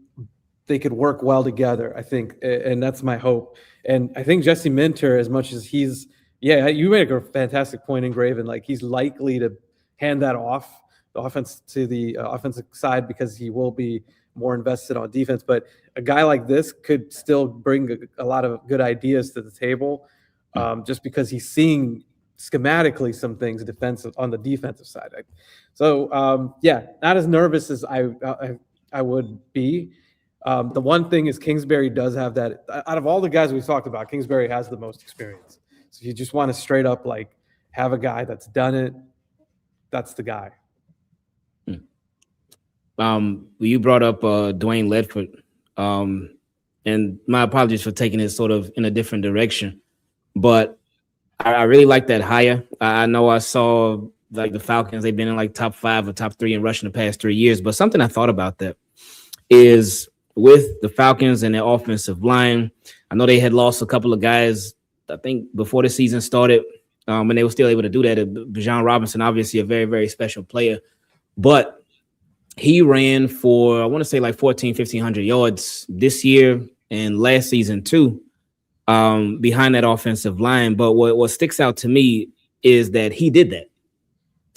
[SPEAKER 4] they could work well together, I think, and that's my hope. And I think Jesse Minter, as much as you make a fantastic point, Ingraven, like he's likely to hand that off, the offense to the offensive side because he will be more invested on defense. But a guy like this could still bring a lot of good ideas to the table just because he's seeing schematically some things on the defensive side. So, not as nervous as I would be. The one thing is Kingsbury does have that. Out of all the guys we've talked about, Kingsbury has the most experience. So if you just want to straight up like have a guy that's done it, that's the guy.
[SPEAKER 3] You brought up Dwayne Ledford, and my apologies for taking it sort of in a different direction, but I really like that hire. I know I saw like the Falcons, they've been in like top 5 or top 3 in rushing the past 3 years, but something I thought about that is with the Falcons and their offensive line, I know they had lost a couple of guys, I think, before the season started, and they were still able to do that. Bijan Robinson, obviously a very, very special player, but he ran for, I want to say like 1,500 yards this year and last season too, behind that offensive line. But what sticks out to me is that he did that.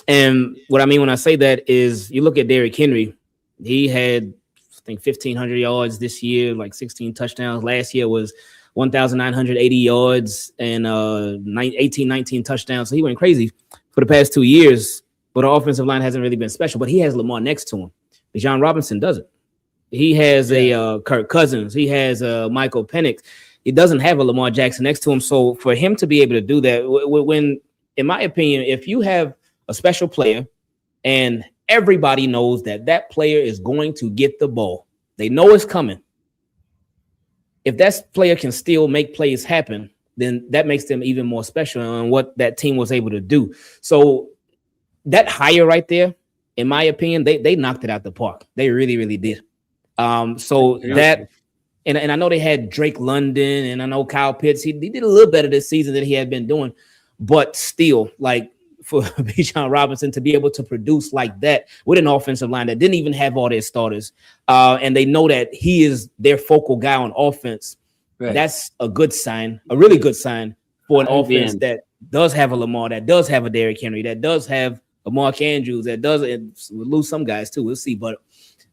[SPEAKER 3] And what I mean when I say that is you look at Derrick Henry, he had, I think, 1,500 yards this year, like 16 touchdowns. Last year was 1,980 yards and 19 touchdowns. So he went crazy for the past 2 years, but our offensive line hasn't really been special. But he has Lamar next to him. Bijan Robinson doesn't. He has a Kirk Cousins. He has a Michael Penix. He doesn't have a Lamar Jackson next to him. So for him to be able to do that, when, in my opinion, if you have a special player and everybody knows that player is going to get the ball, they know it's coming. If that player can still make plays happen, then that makes them even more special on what that team was able to do. So that hire right there, in my opinion, they knocked it out the park. They really, really did. So And I know they had Drake London, and I know Kyle Pitts. He did a little better this season than he had been doing, but still, like for Bijan Robinson to be able to produce like that with an offensive line that didn't even have all their starters, and they know that he is their focal guy on offense.
[SPEAKER 1] Right.
[SPEAKER 3] That's a good sign, a really good sign for an offense
[SPEAKER 1] Again.
[SPEAKER 3] that does have a Lamar, that does have a Derrick Henry, that does have a Mark Andrews, that does we'll lose some guys too. We'll see, but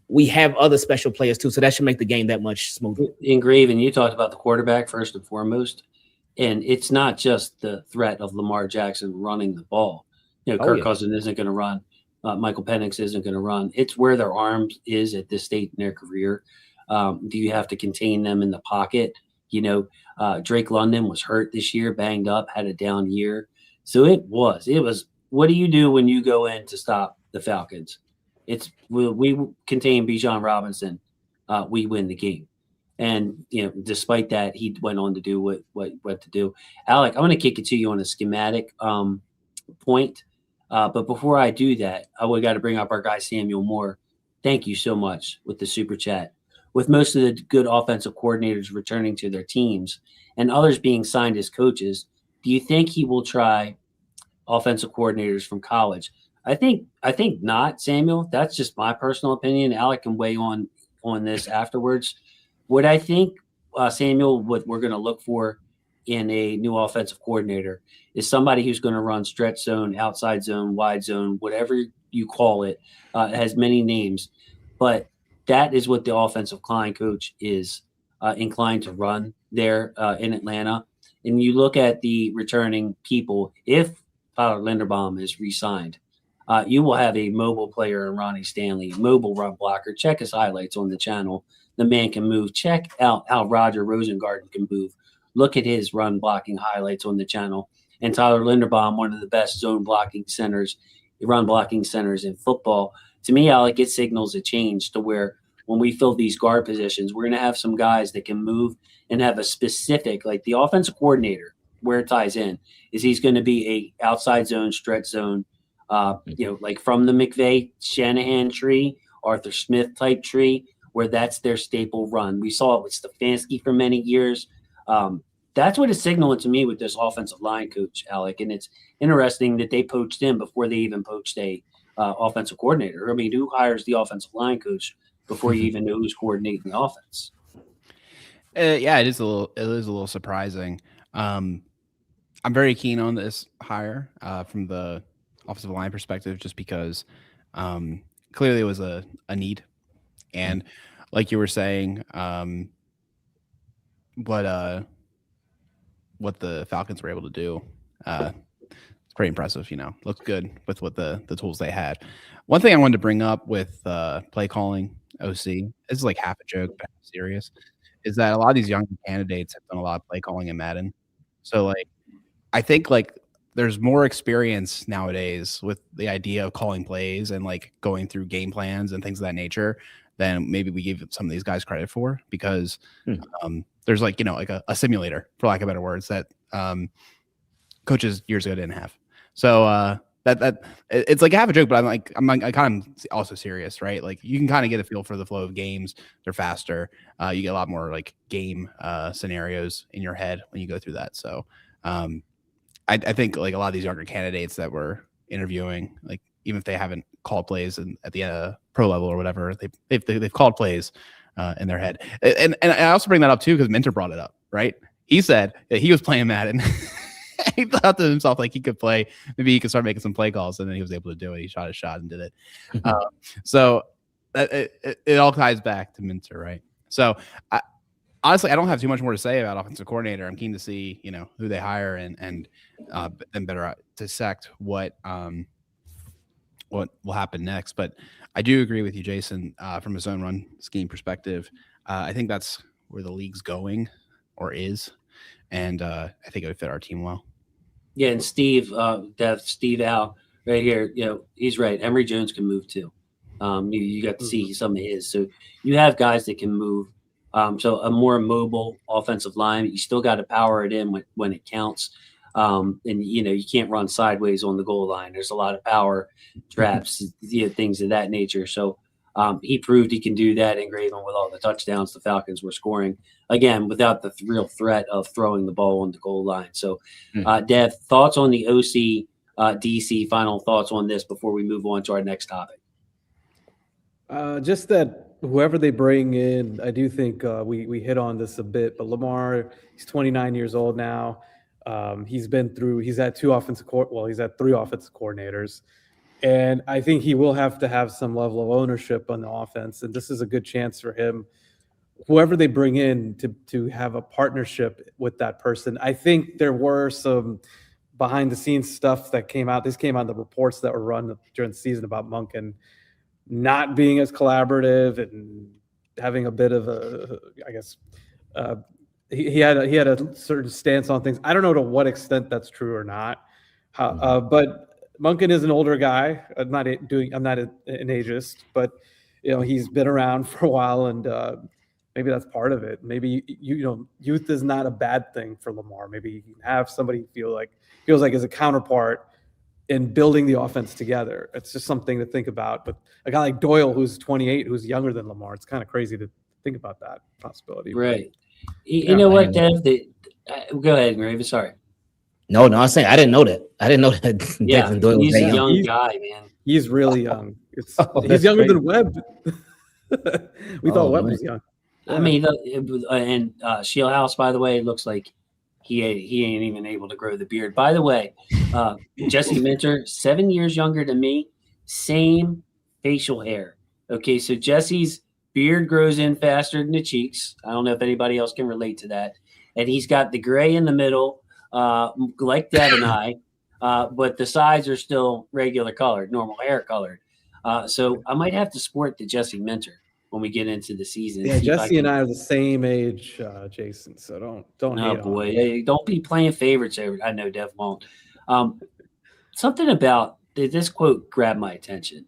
[SPEAKER 3] we have other special players too, so that should make the game that much smoother.
[SPEAKER 1] Ingraven, you talked about the quarterback first and foremost, and it's not just the threat of Lamar Jackson running the ball. Kirk Cousins isn't going to run. Michael Penix isn't going to run. It's where their arms is at this state in their career. Do you have to contain them in the pocket? Drake London was hurt this year, banged up, had a down year. So it was. What do you do when you go in to stop the Falcons? We contain Bijan Robinson. We win the game. And despite that, he went on to do what to do. Alec, I'm going to kick it to you on a schematic point. But before I do that, we got to bring up our guy Samuel Moore. Thank you so much with the super chat. With most of the good offensive coordinators returning to their teams and others being signed as coaches, do you think he will try offensive coordinators from college? I think not, Samuel. That's just my personal opinion. Alec can weigh on this afterwards. What I think, Samuel, what we're going to look for in a new offensive coordinator is somebody who's going to run stretch zone, outside zone, wide zone, whatever you call it. It has many names, but that is what the offensive line coach is inclined to run there in Atlanta. And you look at the returning people, if Tyler Linderbaum is re-signed, you will have a mobile player in Ronnie Stanley, mobile run blocker. Check his highlights on the channel. The man can move. Check out how Roger Rosengarten can move. Look at his run blocking highlights on the channel. And Tyler Linderbaum, one of the best run blocking centers in football. To me, Alec, it signals a change to where when we fill these guard positions, we're going to have some guys that can move and have a specific, like the offensive coordinator, where it ties in, is he's going to be a outside zone, stretch zone, like from the McVay Shanahan tree, Arthur Smith type tree, where that's their staple run. We saw it with Stefanski for many years. That's what is signaling to me with this offensive line coach, Alec. And it's interesting that they poached him before they even poached a offensive coordinator. I mean, who hires the offensive line coach before you even know who's coordinating the offense?
[SPEAKER 2] Yeah, it is a little surprising. I'm very keen on this hire from the offensive line perspective, just because clearly it was a need, and like you were saying, what the Falcons were able to do, it's pretty impressive. Looks good with what the tools they had. One thing I wanted to bring up with play calling OC, this is like half a joke but half serious, is that a lot of these young candidates have done a lot of play calling in Madden. So I think there's more experience nowadays with the idea of calling plays and going through game plans and things of that nature than maybe we give some of these guys credit for, because there's a simulator, for lack of better words, that coaches years ago didn't have. So that it's like half a joke, but I'm kind of also serious, right? You can kind of get a feel for the flow of games. They're faster. You get a lot more game scenarios in your head when you go through that. So I think a lot of these younger candidates that we're interviewing, even if they haven't called plays at the pro level or whatever, they've called plays in their head. And I also bring that up too because Minter brought it up, right? He said that he was playing Madden. He thought to himself he could play. Maybe he could start making some play calls, and then he was able to do it. He shot his shot and did it. So it all ties back to Minter, right? So honestly, I don't have too much more to say about offensive coordinator. I'm keen to see who they hire and better dissect what will happen next. But I do agree with you, Jason, from a zone run scheme perspective. I think that's where the league's going or is. And I think it would fit our team well.
[SPEAKER 1] Yeah, and Steve Al right here, he's right. Emory Jones can move too. You got to see some of his. So you have guys that can move. So a more mobile offensive line, you still got to power it in when it counts. And you can't run sideways on the goal line. There's a lot of power traps, things of that nature. So He proved he can do that in Ingraven with all the touchdowns the Falcons were scoring, again, without the real threat of throwing the ball on the goal line. So, Dev, thoughts on the OC DC, final thoughts on this before we move on to our next topic?
[SPEAKER 4] Just that whoever they bring in, I do think we hit on this a bit, but Lamar, he's 29 years old now. He's had three offensive coordinators. And I think he will have to have some level of ownership on the offense. And this is a good chance for him, whoever they bring in, to have a partnership with that person. I think there were some behind the scenes stuff that came out. This came out in the reports that were run during the season about Monken not being as collaborative and having a bit of a, I guess, he had a certain stance on things. I don't know to what extent that's true or not. But Monken is an older guy. I'm not an ageist, but he's been around for a while, and maybe that's part of it. Maybe youth is not a bad thing for Lamar. Maybe you can have somebody feels like is a counterpart in building the offense together. It's just something to think about. But a guy like Doyle, who's 28, who's younger than Lamar, it's kind of crazy to think about that possibility.
[SPEAKER 1] Right. You know what, Dev? Go ahead, Ingraven. Sorry.
[SPEAKER 3] No, I'm saying I didn't know that. I didn't know that.
[SPEAKER 1] Yeah,
[SPEAKER 3] Doyle
[SPEAKER 1] he's
[SPEAKER 3] was
[SPEAKER 1] a
[SPEAKER 3] that
[SPEAKER 1] young guy, man.
[SPEAKER 4] He's really young.
[SPEAKER 3] He's
[SPEAKER 4] younger
[SPEAKER 3] crazy.
[SPEAKER 4] than Webb. We thought Webb was young.
[SPEAKER 1] I mean, and Shieldhouse, by the way, looks like he ain't even able to grow the beard. By the way, Jesse Minter, 7 years younger than me, same facial hair. Okay, so Jesse's beard grows in faster than the cheeks. I don't know if anybody else can relate to that. And he's got the gray in the middle, like Dev and I, but the sides are still regular colored, normal hair colored. So I might have to sport the Jesse Minter when we get into the season.
[SPEAKER 4] Yeah, Jesse and I are the same age, Jason. So don't.
[SPEAKER 1] Oh
[SPEAKER 4] hate
[SPEAKER 1] boy,
[SPEAKER 4] on
[SPEAKER 1] hey, don't be playing favorites. I know Dev won't. Something about this quote grabbed my attention.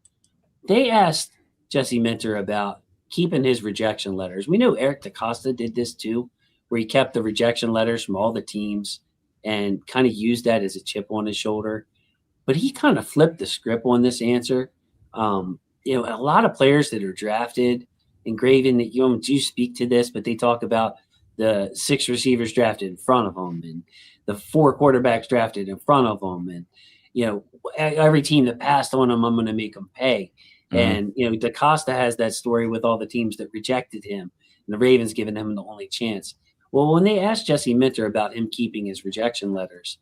[SPEAKER 1] They asked Jesse Minter about keeping his rejection letters. We know Eric DaCosta did this too, where he kept the rejection letters from all the teams and kind of used that as a chip on his shoulder. But he kind of flipped the script on this answer. A lot of players that are drafted, Ingraven, that you speak to this, but they talk about the 6 receivers drafted in front of them and the 4 quarterbacks drafted in front of them. And, every team that passed on him, I'm going to make them pay. And, DaCosta has that story with all the teams that rejected him, and the Ravens giving him the only chance. Well, when they asked Jesse Minter about him keeping his rejection letters,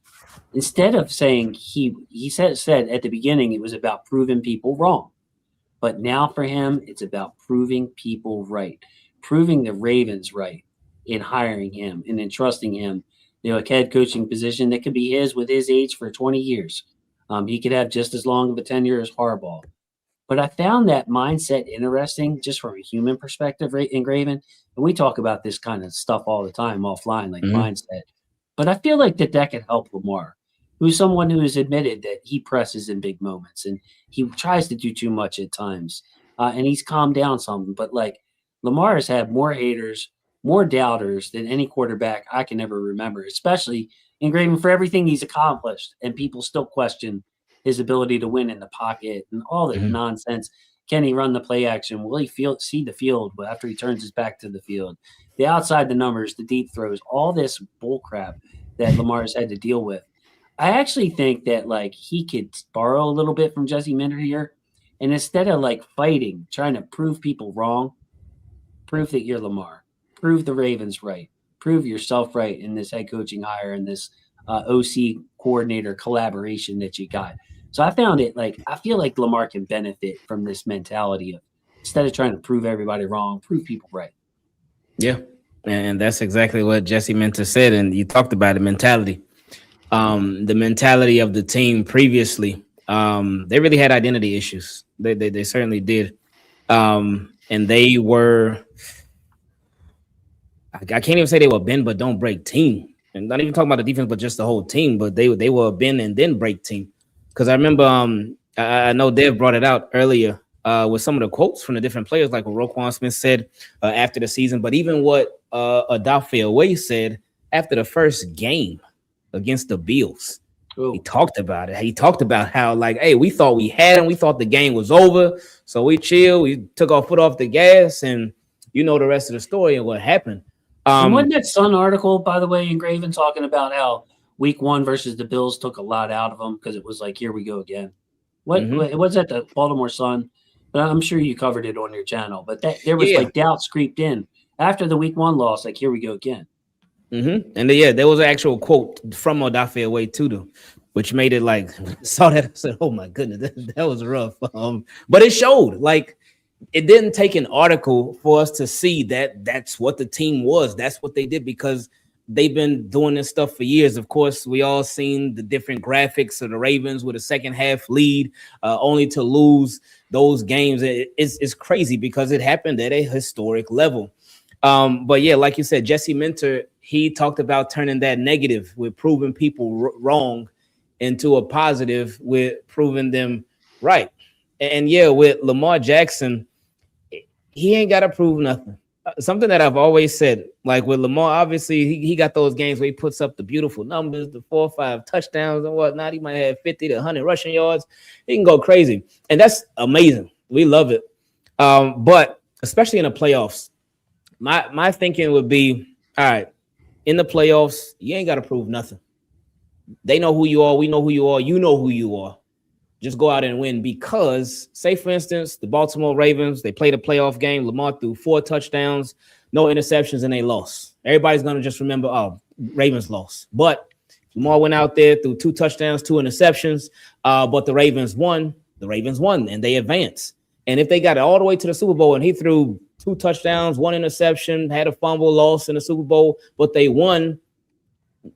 [SPEAKER 1] instead of saying he said at the beginning it was about proving people wrong. But now for him, it's about proving people right, proving the Ravens right in hiring him and entrusting him, a head coaching position that could be his with his age for 20 years. He could have just as long of a tenure as Harbaugh. But I found that mindset interesting just from a human perspective, Ingraven. And we talk about this kind of stuff all the time offline, like mindset. But I feel like that could help Lamar, who's someone who has admitted that he presses in big moments and he tries to do too much at times. And he's calmed down some. But Lamar has had more haters, more doubters than any quarterback I can ever remember, especially Ingraven for everything he's accomplished. And people still question his ability to win in the pocket and all the nonsense. Can he run the play action? Will he see the field after he turns his back to the field? The outside the numbers, the deep throws, all this bull crap that Lamar has had to deal with. I actually think that he could borrow a little bit from Jesse Minter here. And instead of fighting, trying to prove people wrong, prove that you're Lamar. Prove the Ravens right. Prove yourself right in this head coaching hire and this OC coordinator collaboration that you got. So I found it I feel like Lamar can benefit from this mentality of instead of trying to prove everybody wrong, prove people right.
[SPEAKER 3] Yeah. And that's exactly what Jesse Minter said. And you talked about the mentality. The mentality of the team previously. They really had identity issues. They certainly did. And they were, I can't even say they were bend but don't break team. And not even talking about the defense, but just the whole team. But they were a bend and then break team. Because I remember, I know Dev brought it out earlier with some of the quotes from the different players, like what Roquan Smith said after the season, but even what Odafe Away said after the first game against the Bills.
[SPEAKER 1] Ooh.
[SPEAKER 3] He talked about it. He talked about how, like, hey, we thought we had him. We thought the game was over. So we chilled. We took our foot off the gas, and you know the rest of the story and what happened.
[SPEAKER 1] And wasn't that Sun article, by the way, Ingraven, talking about how week 1 versus the Bills took a lot out of them because it was like, here we go again. It was at the Baltimore Sun, but I'm sure you covered it on your channel. But there was like doubts creeped in after the week 1 loss. Like, here we go again.
[SPEAKER 3] And there was an actual quote from Odafe away too, though, which made it like saw that. I said, "Oh my goodness, that was rough." But it showed like it didn't take an article for us to see that that's what the team was. That's what they did because they've been doing this stuff for years. Of course, we all seen the different graphics of the Ravens with a second half lead, only to lose those games. It's crazy because it happened at a historic level. But yeah, like you said, Jesse Minter, he talked about turning that negative with proving people wrong into a positive with proving them right. And yeah, with Lamar Jackson, he ain't got to prove nothing. Something that I've always said, like with Lamar, obviously he got those games where he puts up the beautiful numbers, the 4 or 5 touchdowns and whatnot. He might have 50 to 100 rushing yards. He can go crazy. And that's amazing. We love it. But especially in the playoffs, my thinking would be, all right, in the playoffs, you ain't got to prove nothing. They know who you are. We know who you are. You know who you are. Just go out and win because, say, for instance, the Baltimore Ravens, they played a playoff game. Lamar threw 4 touchdowns, no interceptions, and they lost. Everybody's going to just remember, oh, Ravens lost. But Lamar went out there, threw 2 touchdowns, 2 interceptions, but the Ravens won. The Ravens won, and they advanced. And if they got it all the way to the Super Bowl and he threw 2 touchdowns, 1 interception, had a fumble, loss in the Super Bowl, but they won,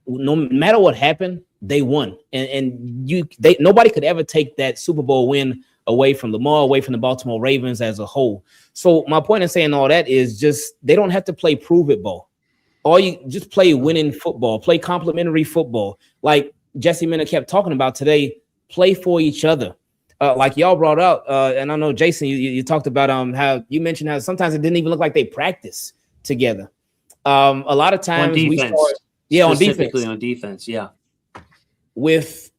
[SPEAKER 3] no matter what happened, they won, and nobody could ever take that Super Bowl win away from Lamar, away from the Baltimore Ravens as a whole. So my point in saying all that is just they don't have to play prove it ball. Or you just play winning football, play complimentary football, like Jesse Minter kept talking about today. Play for each other, like y'all brought out, and I know Jason, you talked about how you mentioned how sometimes it didn't even look like they practice together. A lot of times
[SPEAKER 1] on defense,
[SPEAKER 3] specifically
[SPEAKER 1] on defense, yeah.
[SPEAKER 3] With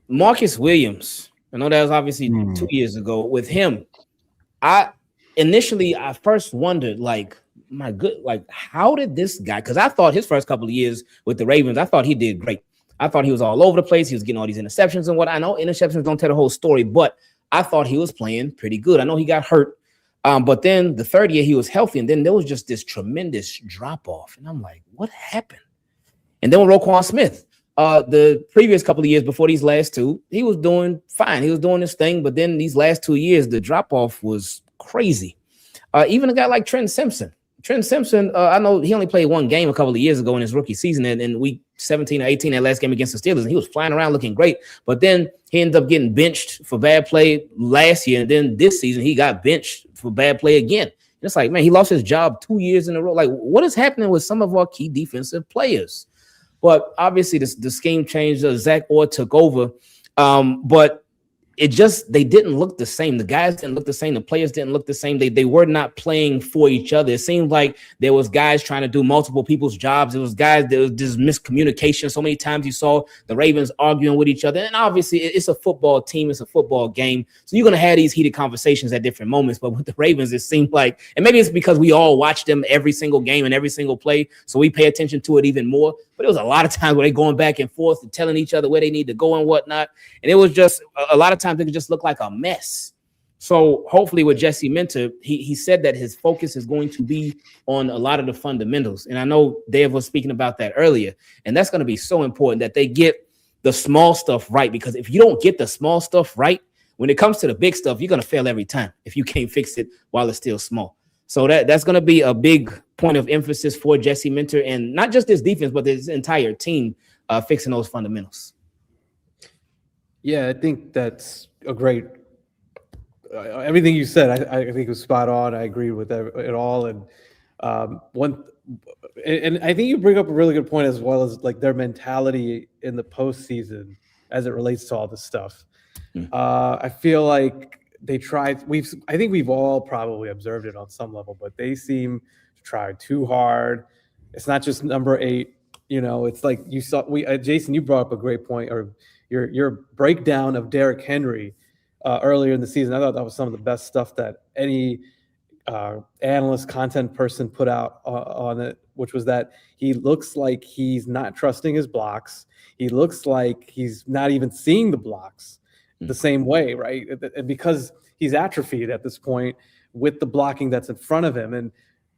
[SPEAKER 3] Marcus Williams, I know that was obviously 2 years ago. With him, I first wondered, like, my good, like, how did this guy? Because I thought his first couple of years with the Ravens, I thought he did great. I thought he was all over the place. He was getting all these interceptions and what. I know interceptions don't tell the whole story, but I thought he was playing pretty good. I know he got hurt, but then the third year he was healthy, and then there was just this tremendous drop off, and I'm like, what happened? And then with Roquan Smith. The previous couple of years before these last 2, he was doing fine. He was doing his thing, but then these last 2 years, the drop-off was crazy. Even a guy like Trent Simpson. I know he only played 1 game a couple of years ago in his rookie season, and in week 17 or 18, that last game against the Steelers, and he was flying around looking great. But then he ended up getting benched for bad play last year, and then this season he got benched for bad play again. And it's like, man, he lost his job 2 years in a row. Like, what is happening with some of our key defensive players? But obviously, the scheme changed. Zach Orr took over, but they didn't look the same. The guys didn't look the same. The players didn't look the same. They were not playing for each other. It seemed like there was guys trying to do multiple people's jobs. There was this miscommunication. So many times you saw the Ravens arguing with each other. And obviously, it's a football team. It's a football game. So you're going to have these heated conversations at different moments. But with the Ravens, it seemed like, and maybe it's because we all watch them every single game and every single play, so we pay attention to it even more. But it was a lot of times where they're going back and forth and telling each other where they need to go and whatnot. And it was just a lot of times it could just look like a mess. So hopefully with Jesse Minter, he said that his focus is going to be on a lot of the fundamentals. And I know Dave was speaking about that earlier. And that's going to be so important that they get the small stuff right. Because if you don't get the small stuff right, when it comes to the big stuff, you're going to fail every time if you can't fix it while it's still small. So that's going to be a big point of emphasis for Jesse Minter, and not just this defense, but this entire team fixing those fundamentals.
[SPEAKER 4] Yeah, I think that's a great. Everything you said, I think was spot on. I agree with it all, and and I think you bring up a really good point as well as like their mentality in the postseason as it relates to all this stuff. I feel like they tried. I think we've all probably observed it on some level, but they seem to try too hard. It's not just number 8 It's like you saw Jason, you brought up a great point, or your breakdown of Derrick Henry earlier in the season. I thought that was some of the best stuff that any analyst, content person put out on it, which was that he looks like he's not trusting his blocks. He looks like he's not even seeing the blocks the same way, right? And because he's atrophied at this point with the blocking that's in front of him. And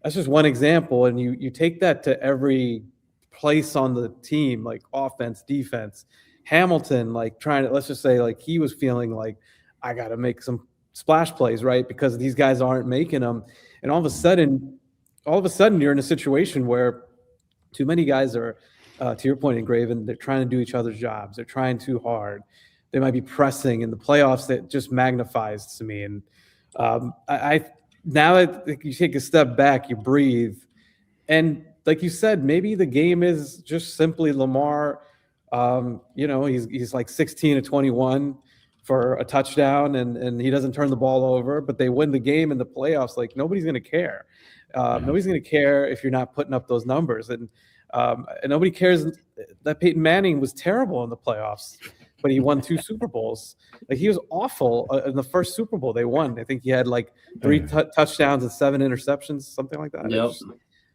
[SPEAKER 4] that's just one example. And you take that to every place on the team, like offense, defense. Hamilton, like let's just say, like he was feeling like, I got to make some splash plays, right? Because these guys aren't making them. And all of a sudden you're in a situation where too many guys are, to your point, Ingraven, they're trying to do each other's jobs. They're trying too hard. They might be pressing in the playoffs. That just magnifies to me. And I now that you take a step back, you breathe. And like you said, maybe the game is just simply Lamar. He's like 16 to 21 for a touchdown, and he doesn't turn the ball over, but they win the game in the playoffs. Like nobody's going to care. Nobody's going to care if you're not putting up those numbers, and nobody cares that Peyton Manning was terrible in the playoffs, but he won 2 Super Bowls. Like he was awful in the first Super Bowl they won. I think he had like 3 touchdowns and 7 interceptions, something like that.
[SPEAKER 1] Yep.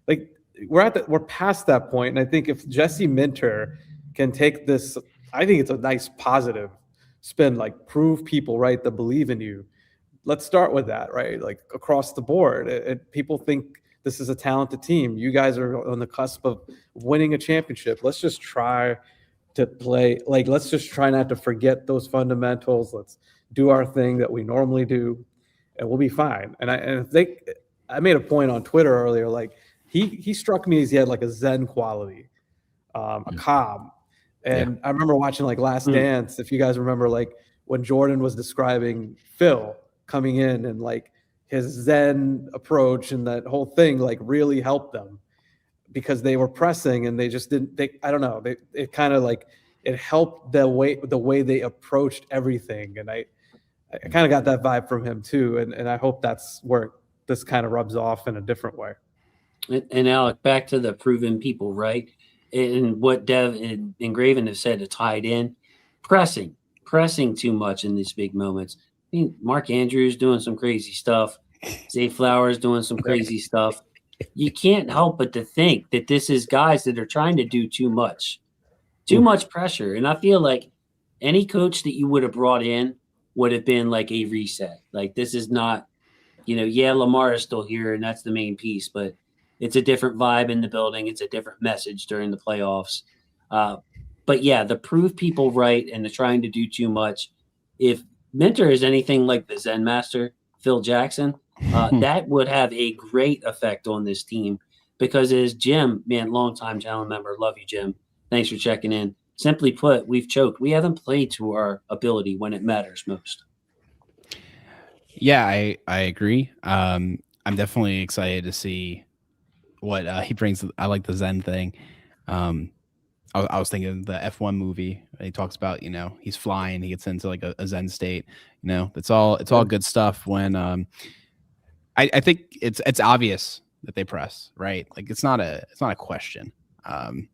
[SPEAKER 4] Like we're past that point, and I think if Jesse Minter can take this, I think it's a nice positive spin, like prove people right that believe in you. Let's start with that, right? Like across the board, people think this is a talented team. You guys are on the cusp of winning a championship. Let's just try to play, like let's just try not to forget those fundamentals. Let's do our thing that we normally do, and we'll be fine. And I made a point on Twitter earlier, like he struck me as he had like a Zen quality, a calm. And I remember watching like Last Dance, if you guys remember, like when Jordan was describing Phil coming in and like his Zen approach and that whole thing like really helped them because they were pressing and they just didn't, I don't know, it kind of like, it helped the way they approached everything. And I kind of got that vibe from him too. And I hope that's where this kind of rubs off in a different way.
[SPEAKER 1] And Alec, back to the proving people right. And what Dev and Ingraven have said to tie it in, pressing too much in these big moments. I mean, Mark Andrews doing some crazy stuff. Zay Flowers doing some crazy stuff. You can't help but to think that this is guys that are trying to do too much pressure. And I feel like any coach that you would have brought in would have been like a reset. Like this is not, Lamar is still here and that's the main piece, but it's a different vibe in the building. It's a different message during the playoffs. But yeah, the prove people right and the trying to do too much. If Minter is anything like the Zen master, Phil Jackson, that would have a great effect on this team because as Jim, man, longtime channel member, love you, Jim. Thanks for checking in. Simply put, we've choked. We haven't played to our ability when it matters most.
[SPEAKER 2] Yeah, I agree. I'm definitely excited to see what he brings. I like the Zen thing. I was thinking of the F1 movie. He talks about, he's flying, he gets into like a Zen state. It's all good stuff. When I think it's obvious that they press, right? Like it's not a question.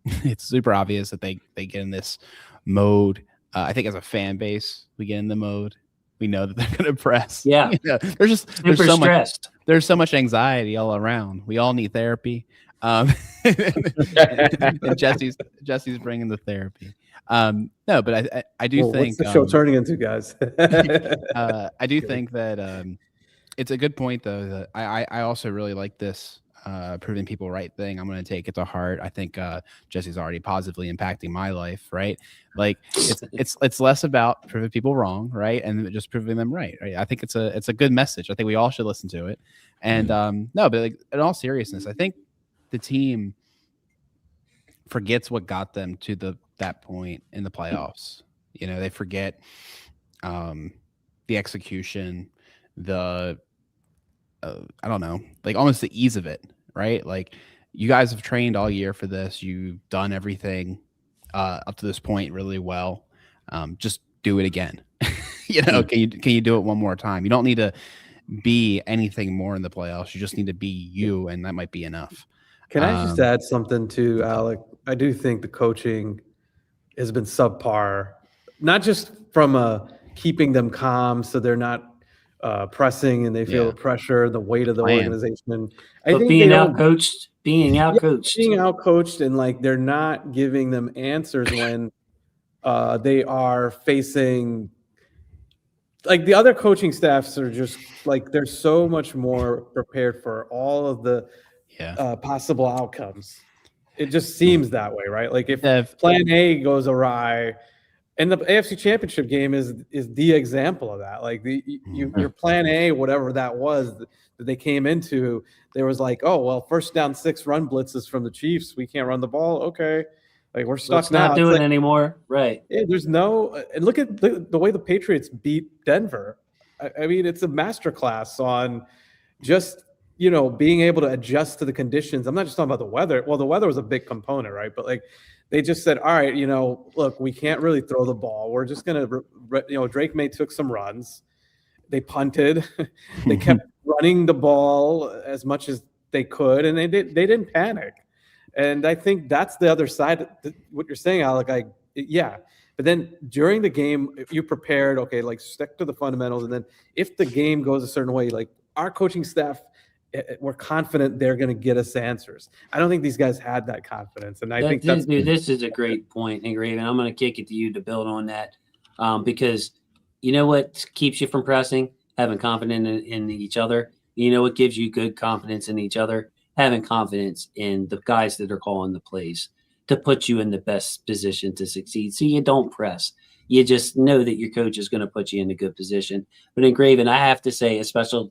[SPEAKER 2] It's super obvious that they get in this mode. I think as a fan base, we get in the mode. We know that they're going to press.
[SPEAKER 1] Yeah.
[SPEAKER 2] There's so
[SPEAKER 1] stressed.
[SPEAKER 2] There's so much anxiety all around. We all need therapy. And Jesse's bringing the therapy. No, but I do think
[SPEAKER 4] what's the show turning into, guys?
[SPEAKER 2] I do think that it's a good point though. That I also really like this proving people right thing. I'm going to take it to heart. I think Jesse's already positively impacting my life, right? Like it's less about proving people wrong, right, and just proving them right. I think it's a good message. I think we all should listen to it. And no, but like in all seriousness, I think the team forgets what got them to that point in the playoffs. They forget the execution, the I don't know, like almost the ease of it, right? Like you guys have trained all year for this. You've done everything up to this point really well. Just do it again. Can you do it one more time? You don't need to be anything more in the playoffs. You just need to be you, and that might be enough.
[SPEAKER 4] Can I just add something to Alec? I do think the coaching has been subpar, not just from keeping them calm so they're not pressing and they feel the pressure, the weight of the organization. I think
[SPEAKER 1] being
[SPEAKER 4] they
[SPEAKER 1] outcoached, being
[SPEAKER 4] outcoached, and like they're not giving them answers when they are facing. Like the other coaching staffs are just like they're so much more prepared for all of the possible outcomes. It just seems that way, right? Like if Plan A goes awry, and the AFC Championship game is the example of that. Like your Plan A, whatever that was that they came into, there was like, oh well, first down 6 run blitzes from the Chiefs. We can't run the ball. Okay, like we're stuck now.
[SPEAKER 1] Not doing it anymore, right?
[SPEAKER 4] Yeah, there's no. And look at the way the Patriots beat Denver. I mean, it's a masterclass on just being able to adjust to the conditions. I'm not just talking about the weather. Well, the weather was a big component, right? But like they just said, all right, look, we can't really throw the ball. We're just gonna, Drake May took some runs. They punted. They kept running the ball as much as they could, and they didn't panic. And I think that's the other side. What you're saying, Alec, yeah. But then during the game, if you prepared, okay, like stick to the fundamentals. And then if the game goes a certain way, like our coaching staff, we're confident they're going to get us answers. I don't think these guys had that confidence. And I think
[SPEAKER 1] this is a great point, Ingraven. I'm going to kick it to you to build on that because you know what keeps you from pressing? Having confidence in each other. You know what gives you good confidence in each other? Having confidence in the guys that are calling the plays to put you in the best position to succeed. So you don't press. You just know that your coach is going to put you in a good position. But Ingraven, I have to say a special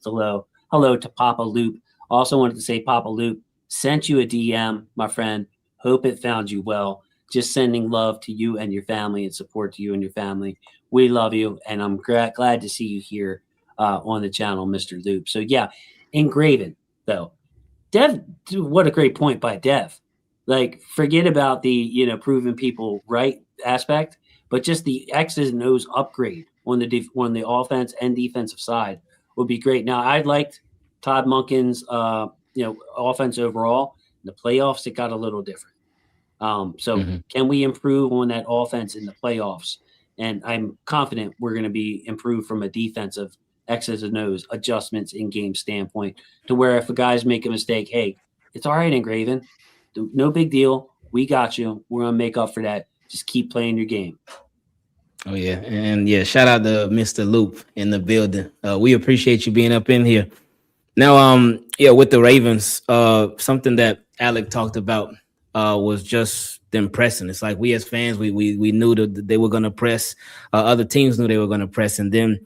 [SPEAKER 1] hello to Papa Loop. Also wanted to say Papa Loop sent you a DM, my friend. Hope it found you well. Just sending love to you and your family and support to you and your family. We love you, and I'm glad to see you here on the channel, Mr. Loop. So yeah, Ingraven, though. Dev, what a great point by Dev. Like, forget about the proving people right aspect, but just the X's and O's upgrade on the offense and defensive side would be great. Now, I liked Todd Monken's offense overall. In the playoffs, it got a little different. Can we improve on that offense in the playoffs? And I'm confident we're going to be improved from a defensive X's and O's adjustments in game standpoint to where if a guy's make a mistake, hey, it's all right, Ingraven. No big deal. We got you. We're going to make up for that. Just keep playing your game.
[SPEAKER 3] Oh, yeah. And yeah, shout out to Mr. Loop in the building. We appreciate you being up in here. Now, with the Ravens, something that Alec talked about was just them pressing. It's like we as fans, we knew that they were going to press. Other teams knew they were going to press. And then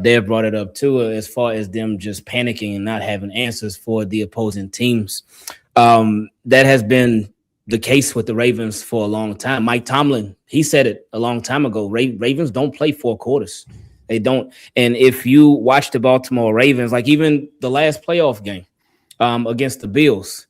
[SPEAKER 3] Dave brought it up too, as far as them just panicking and not having answers for the opposing teams. That has been the case with the Ravens for a long time. Mike Tomlin, he said it a long time ago. Ravens don't play 4 quarters. They don't. And if you watch the Baltimore Ravens, like even the last playoff game against the Bills,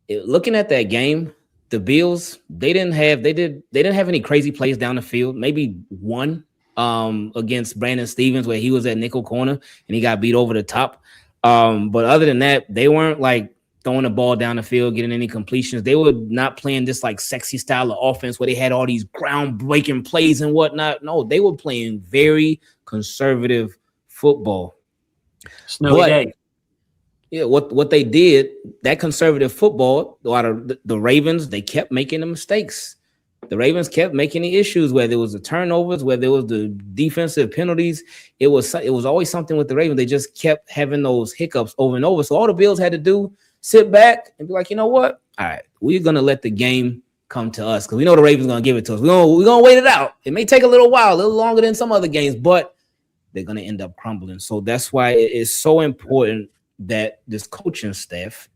[SPEAKER 3] looking at that game, the Bills, they didn't have any crazy plays down the field. Maybe one against Brandon Stevens where he was at nickel corner and he got beat over the top. But other than that, they weren't like throwing the ball down the field, getting any completions. They were not playing this like sexy style of offense where they had all these groundbreaking plays and whatnot. No, they were playing very conservative football.
[SPEAKER 1] Snowy day.
[SPEAKER 3] Yeah, what they did, that conservative football, out of the Ravens, they kept making the mistakes. The Ravens kept making the issues, whether it was the turnovers, whether it was the defensive penalties. It was always something with the Ravens. They just kept having those hiccups over and over. So all the Bills had to do, sit back and be like, you know what? All right, we're going to let the game come to us because we know the Ravens going to give it to us. We're going to wait it out. It may take a little while, a little longer than some other games, but they're going to end up crumbling. So that's why it is so important that this coaching staff,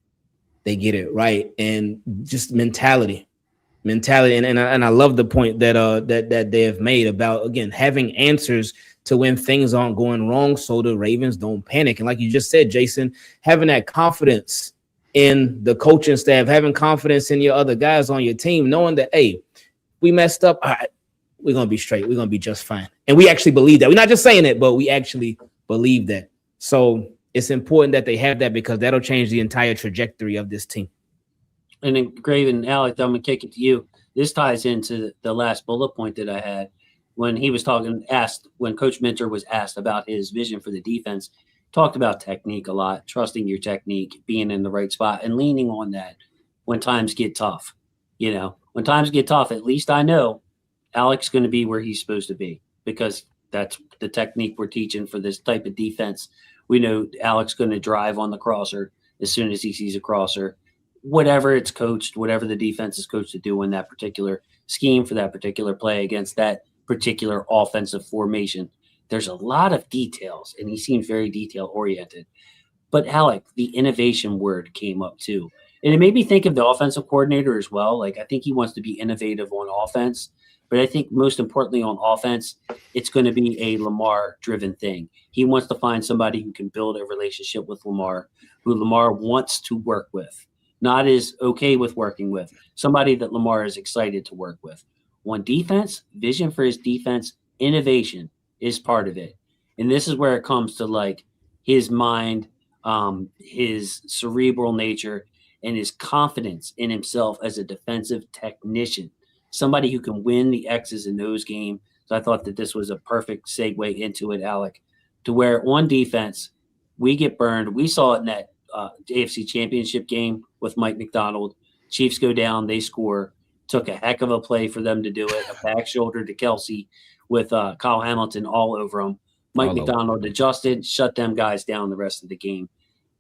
[SPEAKER 3] they get it right. And just mentality. And I love the point that they have made about, again, having answers to when things aren't going wrong so the Ravens don't panic. And like you just said, Jason, having that confidence in the coaching staff, having confidence in your other guys on your team, knowing that, hey, we messed up. All right, we're going to be straight. We're going to be just fine. And we actually believe that. We're not just saying it, but we actually believe that. So it's important that they have that because that'll change the entire trajectory of this team.
[SPEAKER 1] and Ingraven, Alec, I'm gonna kick it to you. This ties into the last bullet point that I had when he was when Coach Minter was asked about his vision for the defense. Talked about technique a lot, trusting your technique, being in the right spot, and leaning on that when times get tough. When times get tough, at least I know Alec's going to be where he's supposed to be because that's the technique we're teaching for this type of defense. We know Alec's going to drive on the crosser as soon as he sees a crosser. Whatever it's coached, whatever the defense is coached to do in that particular scheme for that particular play against that particular offensive formation. There's a lot of details, and he seems very detail-oriented. But Alec, the innovation word came up too. And it made me think of the offensive coordinator as well. Like, I think he wants to be innovative on offense. But I think most importantly on offense, it's going to be a Lamar-driven thing. He wants to find somebody who can build a relationship with Lamar, who Lamar wants to work with, not is okay with working with, somebody that Lamar is excited to work with. On defense, vision for his defense, innovation is part of it. And this is where it comes to like his mind, his cerebral nature, and his confidence in himself as a defensive technician, somebody who can win the X's and O's game. So I thought that this was a perfect segue into it, Alec, to where on defense, we get burned. We saw it in that AFC Championship game with Mike McDonald. Chiefs go down, they score. Took a heck of a play for them to do it, a back shoulder to Kelsey with Kyle Hamilton all over him. Mike McDonald adjusted, shut them guys down the rest of the game.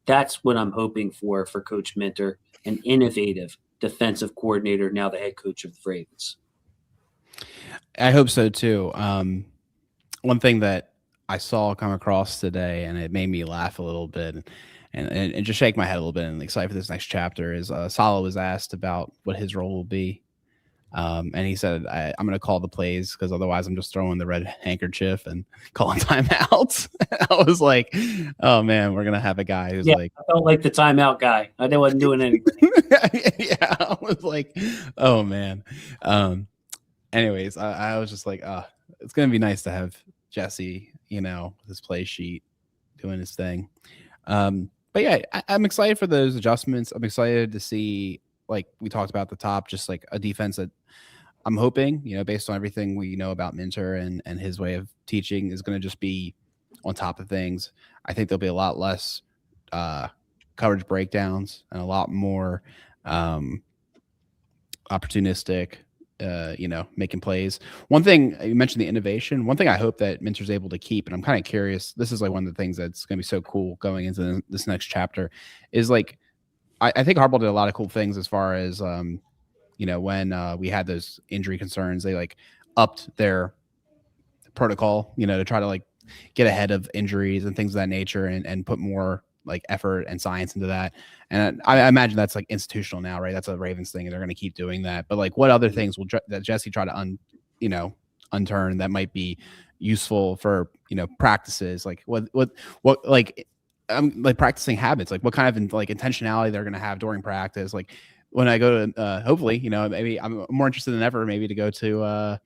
[SPEAKER 1] That's what I'm hoping for Coach Minter, an innovative defensive coordinator, now the head coach of the Ravens.
[SPEAKER 2] I hope so too. One thing that I saw come across today, and it made me laugh a little bit and just shake my head a little bit and excited for this next chapter, is Saleh was asked about what his role will be. And he said, I'm going to call the plays because otherwise I'm just throwing the red handkerchief and calling timeouts. I was like, oh, man, we're going to have a guy who's like.
[SPEAKER 1] I felt like the timeout guy. I wasn't doing anything.
[SPEAKER 2] Yeah, I was like, oh, man. Anyways, I was just like, it's going to be nice to have Jesse, with his play sheet doing his thing. But yeah, I'm excited for those adjustments. I'm excited to see, like we talked about at the top, just like a defense that I'm hoping, based on everything we know about Minter and his way of teaching, is going to just be on top of things. I think there'll be a lot less coverage breakdowns and a lot more opportunistic, making plays. One thing you mentioned, the innovation. One thing I hope that Minter's able to keep, and I'm kind of curious, this is like one of the things that's going to be so cool going into this next chapter, is like, I think Harbaugh did a lot of cool things as far as, when we had those injury concerns, they like upped their protocol, to try to like get ahead of injuries and things of that nature and put more like effort and science into that. And I imagine that's like institutional now, right? That's a Ravens thing, and they're going to keep doing that. But like, what other things will that Jesse try to unturn that might be useful for practices? Like what like practicing habits, like what kind of like intentionality they're going to have during practice. Like when I go to hopefully maybe I'm more interested than ever maybe to go to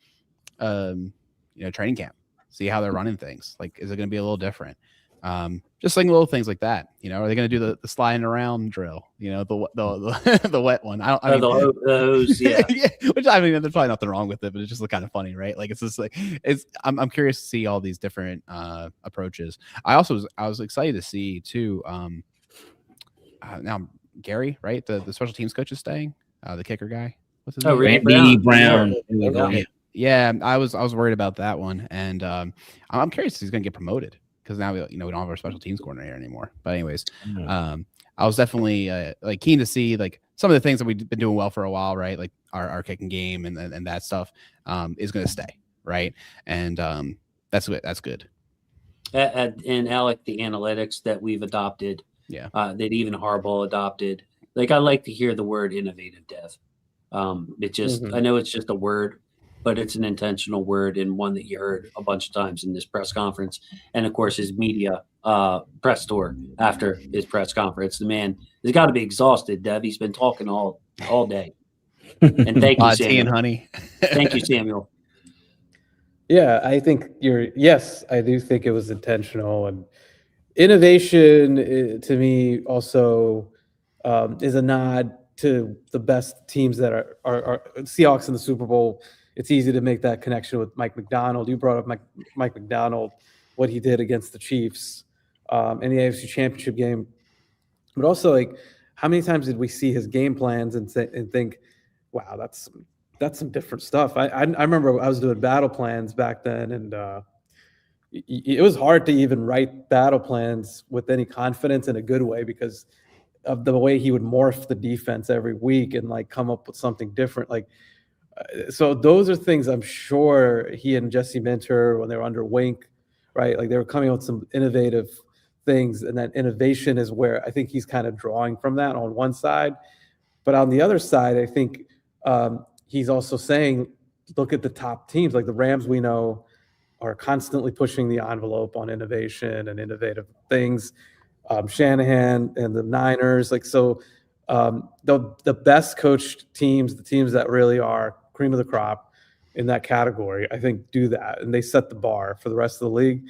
[SPEAKER 2] training camp, see how they're running things. Like, is it going to be a little different? Just like little things like that. Are they going to do the sliding around drill? The wet one.
[SPEAKER 1] The hose, yeah.
[SPEAKER 2] Yeah. Which there's probably nothing wrong with it, but it's just kind of funny, right? Like it's just like I'm curious to see all these different approaches. I was excited to see too. Now Gary, right? The special teams coach is staying. The kicker guy. What's his name?
[SPEAKER 3] Randy Brown.
[SPEAKER 2] Yeah, I was worried about that one, and I'm curious if he's going to get promoted. Because now we don't have our special teams coordinator anymore. But anyways, I was definitely like keen to see like some of the things that we've been doing well for a while, right? Like our kicking game and that stuff is going to stay, right? And that's good.
[SPEAKER 1] And Alec, the analytics that we've adopted, that even Harbaugh adopted. Like, I like to hear the word innovative, Dev. It just I know it's just a word, but it's an intentional word and one that you heard a bunch of times in this press conference. And of course, his media press tour after his press conference. The man has got to be exhausted, Dev. He's been talking all day. And thank you, Samuel.
[SPEAKER 2] Tea and honey.
[SPEAKER 1] Thank you, Samuel.
[SPEAKER 4] Yeah, I think I do think it was intentional. And innovation to me also is a nod to the best teams that are Seahawks in the Super Bowl. It's easy to make that connection with Mike McDonald. You brought up Mike McDonald, what he did against the Chiefs in the AFC Championship game. But also, like, how many times did we see his game plans and think, wow, that's some different stuff. I remember I was doing battle plans back then, and it was hard to even write battle plans with any confidence in a good way because of the way he would morph the defense every week and like come up with something different. Like, so those are things I'm sure he and Jesse Minter, when they were under Wink, right? Like they were coming up with some innovative things, and that innovation is where I think he's kind of drawing from that on one side. But on the other side, I think he's also saying, look at the top teams. Like the Rams, we know, are constantly pushing the envelope on innovation and innovative things. Shanahan and the Niners, like, so the best coached teams, the teams that really are cream of the crop in that category, I think do that, and they set the bar for the rest of the league.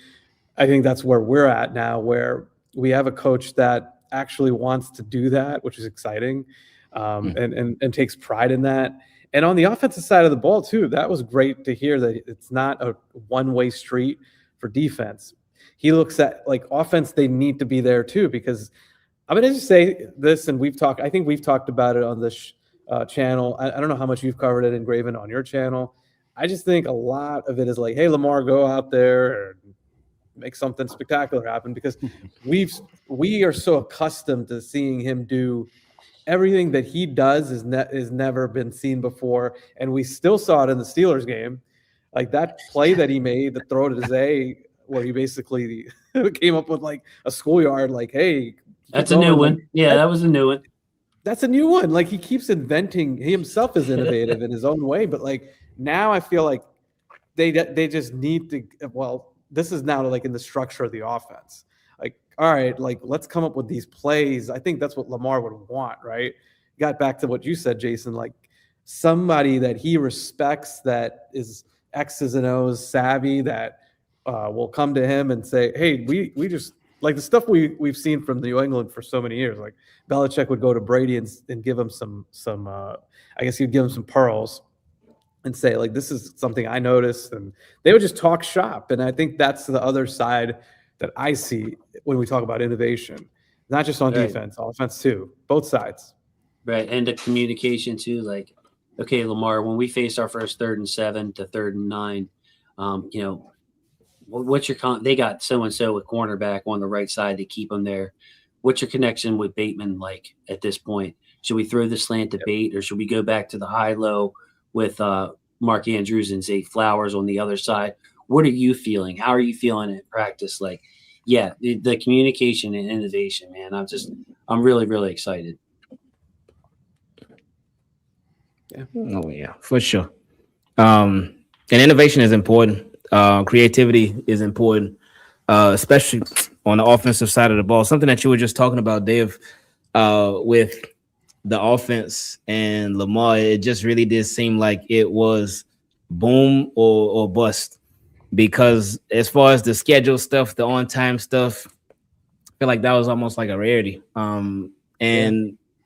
[SPEAKER 4] I think that's where we're at now, where we have a coach that actually wants to do that, which is exciting, and takes pride in that. And on the offensive side of the ball too, that was great to hear that it's not a one-way street for defense. He looks at like offense, they need to be there too, because I'm going to just say this, and I think we've talked about it on this channel. I don't know how much you've covered it, Ingraven, on your channel. I just think a lot of it is like, hey, Lamar, go out there and make something spectacular happen, because we are so accustomed to seeing him do everything that he does is never been seen before, and we still saw it in the Steelers game. Like that play that he made, the throw to Zay, where he basically came up with like a schoolyard, like, hey,
[SPEAKER 1] that's a new one. Yeah, that was a new one.
[SPEAKER 4] That's a new one. Like he keeps inventing. He himself is innovative in his own way, but like now I feel like they just need to. Well, this is now like in the structure of the offense. Like, all right, like let's come up with these plays. I think that's what Lamar would want, right? Got back to what you said, Jason. Like somebody that he respects, that is X's and O's savvy, that will come to him and say, hey, we just like the stuff we've seen from New England for so many years. Like Belichick would go to Brady and give him some I guess he'd give him some pearls and say, like, this is something I noticed, and they would just talk shop. And I think that's the other side that I see when we talk about innovation, not just on defense, offense too, both sides. Right,
[SPEAKER 1] and the communication too. Like, okay, Lamar, when we face our first 3rd and 7 to 3rd and 9, you know, what's your they got so and so with cornerback on the right side to keep them there. What's your connection with Bateman like at this point? Should we throw the slant to Bate, or should we go back to the high-low with Mark Andrews and Zay Flowers on the other side? What are you feeling? How are you feeling in practice? Like, yeah, the communication and innovation, man. I'm really, really excited.
[SPEAKER 3] Yeah. Oh yeah, for sure. And innovation is important. Creativity is important, especially on the offensive side of the ball. Something that you were just talking about, Dave, with the offense and Lamar, it just really did seem like it was boom or bust. Because as far as the schedule stuff, the on-time stuff, I feel like that was almost like a rarity.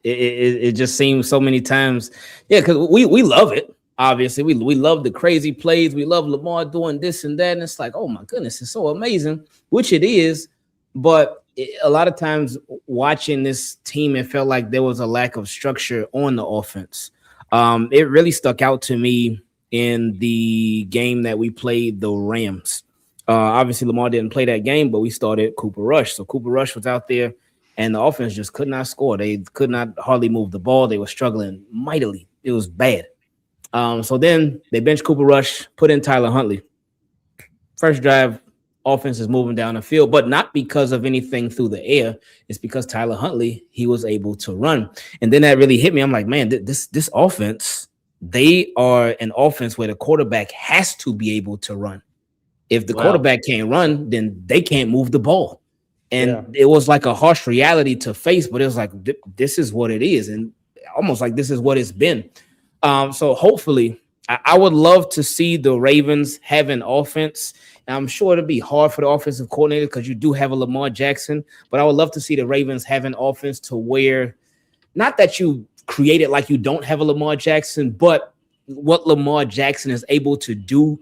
[SPEAKER 3] It just seems so many times, because we love it. Obviously, we love the crazy plays. We love Lamar doing this and that. And it's like, oh, my goodness, it's so amazing, which it is. But a lot of times watching this team, it felt like there was a lack of structure on the offense. It really stuck out to me in the game that we played the Rams. Obviously, Lamar didn't play that game, but we started Cooper Rush. So Cooper Rush was out there, and the offense just could not score. They could not hardly move the ball. They were struggling mightily. It was bad. So then they benched Cooper Rush, put in Tyler Huntley. First drive, offense is moving down the field, but not because of anything through the air. It's because Tyler Huntley, he was able to run. And then that really hit me. I'm like, man, this offense, they are an offense where the quarterback has to be able to run. If the quarterback can't run, then they can't move the ball. And it was like a harsh reality to face, but it was like, this is what it is. And almost like this is what it's been. So hopefully, I would love to see the Ravens have an offense. And I'm sure it'll be hard for the offensive coordinator because you do have a Lamar Jackson, but I would love to see the Ravens have an offense to where, not that you create it like you don't have a Lamar Jackson, but what Lamar Jackson is able to do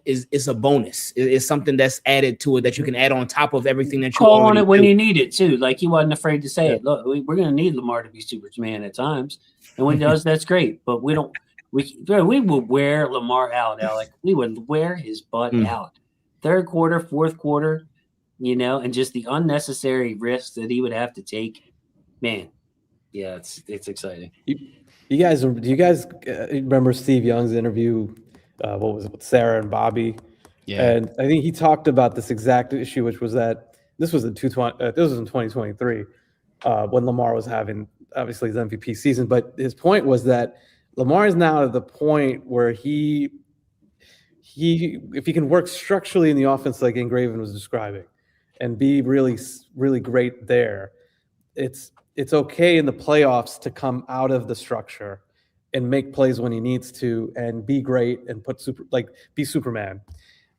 [SPEAKER 3] is a bonus. It's something that's added to it that you can add on top of everything that you
[SPEAKER 1] call on
[SPEAKER 3] already
[SPEAKER 1] it when
[SPEAKER 3] do.
[SPEAKER 1] you need it too. Like he wasn't afraid to say it. Look, we're going to need Lamar to be Superman at times, and when he does, that's great. But we don't. We would wear Lamar out, Alec. We would wear his butt out. Third quarter, fourth quarter, and just the unnecessary risks that he would have to take. Man, yeah, it's exciting.
[SPEAKER 4] Do you guys remember Steve Young's interview? What was it with Sarah and Bobby?
[SPEAKER 2] Yeah.
[SPEAKER 4] And I think he talked about this exact issue, which was that this was in 2023 when Lamar was having obviously his MVP season. But his point was that Lamar is now at the point where if he can work structurally in the offense like Ingraven was describing, and be really, really great there, it's okay in the playoffs to come out of the structure and make plays when he needs to and be great and be Superman.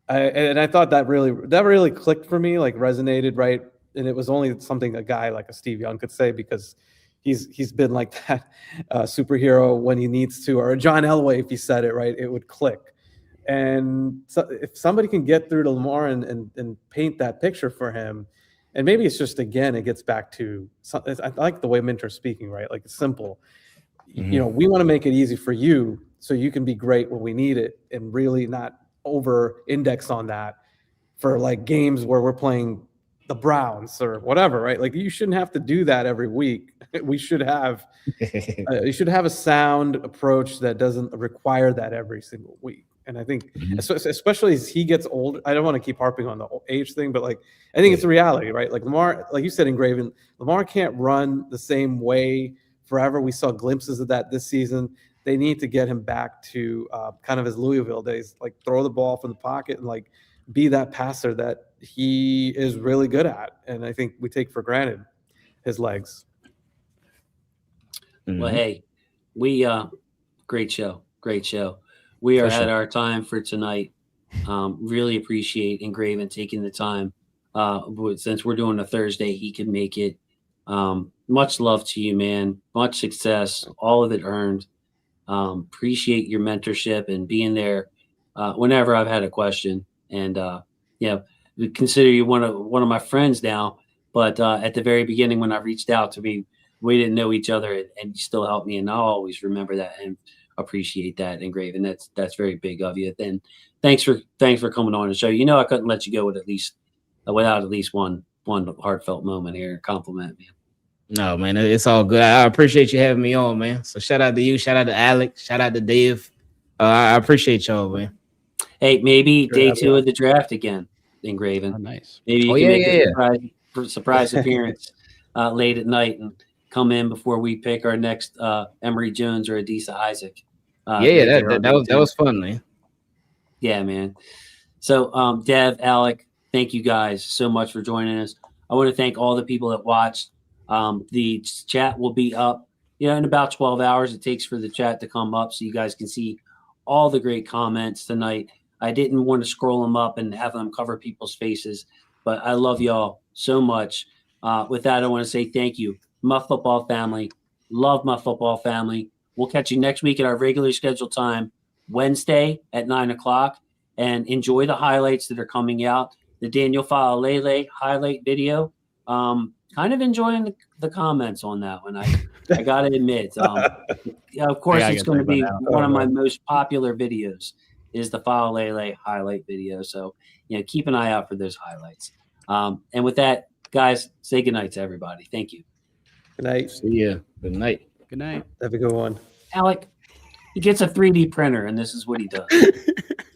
[SPEAKER 4] And I thought that really clicked for me, like resonated, right? And it was only something a guy like a Steve Young could say because he's been like that superhero when he needs to, or a John Elway, if he said it right, it would click. And so if somebody can get through to Lamar and paint that picture for him, and maybe it's just, again, it gets back to, I like the way Minter's speaking, right? Like it's simple.
[SPEAKER 3] Mm-hmm.
[SPEAKER 4] We want to make it easy for you so you can be great when we need it and really not over index on that for like games where we're playing the Browns or whatever, right? Like you shouldn't have to do that every week. We should have, you should have a sound approach that doesn't require that every single week. And I think, especially as he gets older, I don't want to keep harping on the age thing, but like, I think it's a reality, right? Like Lamar, like you said, Ingraven, Lamar can't run the same way forever. We saw glimpses of that this season. They need to get him back to kind of his Louisville days, like throw the ball from the pocket and like be that passer that he is really good at. And I think we take for granted his legs.
[SPEAKER 1] Well, hey, we great show. We are at our time for tonight. Really appreciate Ingraven taking the time. Since we're doing a Thursday, he can make it. Much love to you, man. Much success. All of it earned. Appreciate your mentorship and being there whenever I've had a question. And we consider you one of my friends now. But at the very beginning, when I reached out to me, we didn't know each other, and you still helped me. And I'll always remember that and appreciate that, Ingraven. That's very big of you. And thanks for coming on the show. I couldn't let you go without at least one heartfelt moment here. Compliment, man.
[SPEAKER 3] No, man, it's all good. I appreciate you having me on, man. So shout out to you, shout out to Alec, shout out to Dave. I appreciate y'all, man.
[SPEAKER 1] Hey, maybe day 2 of the draft again, Ingraven.
[SPEAKER 2] Oh, nice.
[SPEAKER 1] Maybe you can make a surprise appearance late at night and come in before we pick our next Emory Jones or Adisa Isaac.
[SPEAKER 3] That was fun, man.
[SPEAKER 1] Yeah, man. So, Dev, Alec, thank you guys so much for joining us. I want to thank all the people that watched. The chat will be up, in about 12 hours. It takes for the chat to come up so you guys can see all the great comments tonight. I didn't want to scroll them up and have them cover people's faces, but I love y'all so much. With that, I want to say thank you. My football family. Love my football family. We'll catch you next week at our regularly scheduled time, Wednesday at 9:00, and enjoy the highlights that are coming out. The Daniel Faalele highlight video. Kind of enjoying the comments on that one. I got to admit. Of course, it's going to be one of my most popular videos is the Faalele highlight video. So, keep an eye out for those highlights. And with that, guys, say goodnight to everybody. Thank you.
[SPEAKER 4] Good night.
[SPEAKER 3] See ya. Good night.
[SPEAKER 2] Good night.
[SPEAKER 4] Have a good one.
[SPEAKER 1] Alec, he gets a 3D printer, and this is what he does.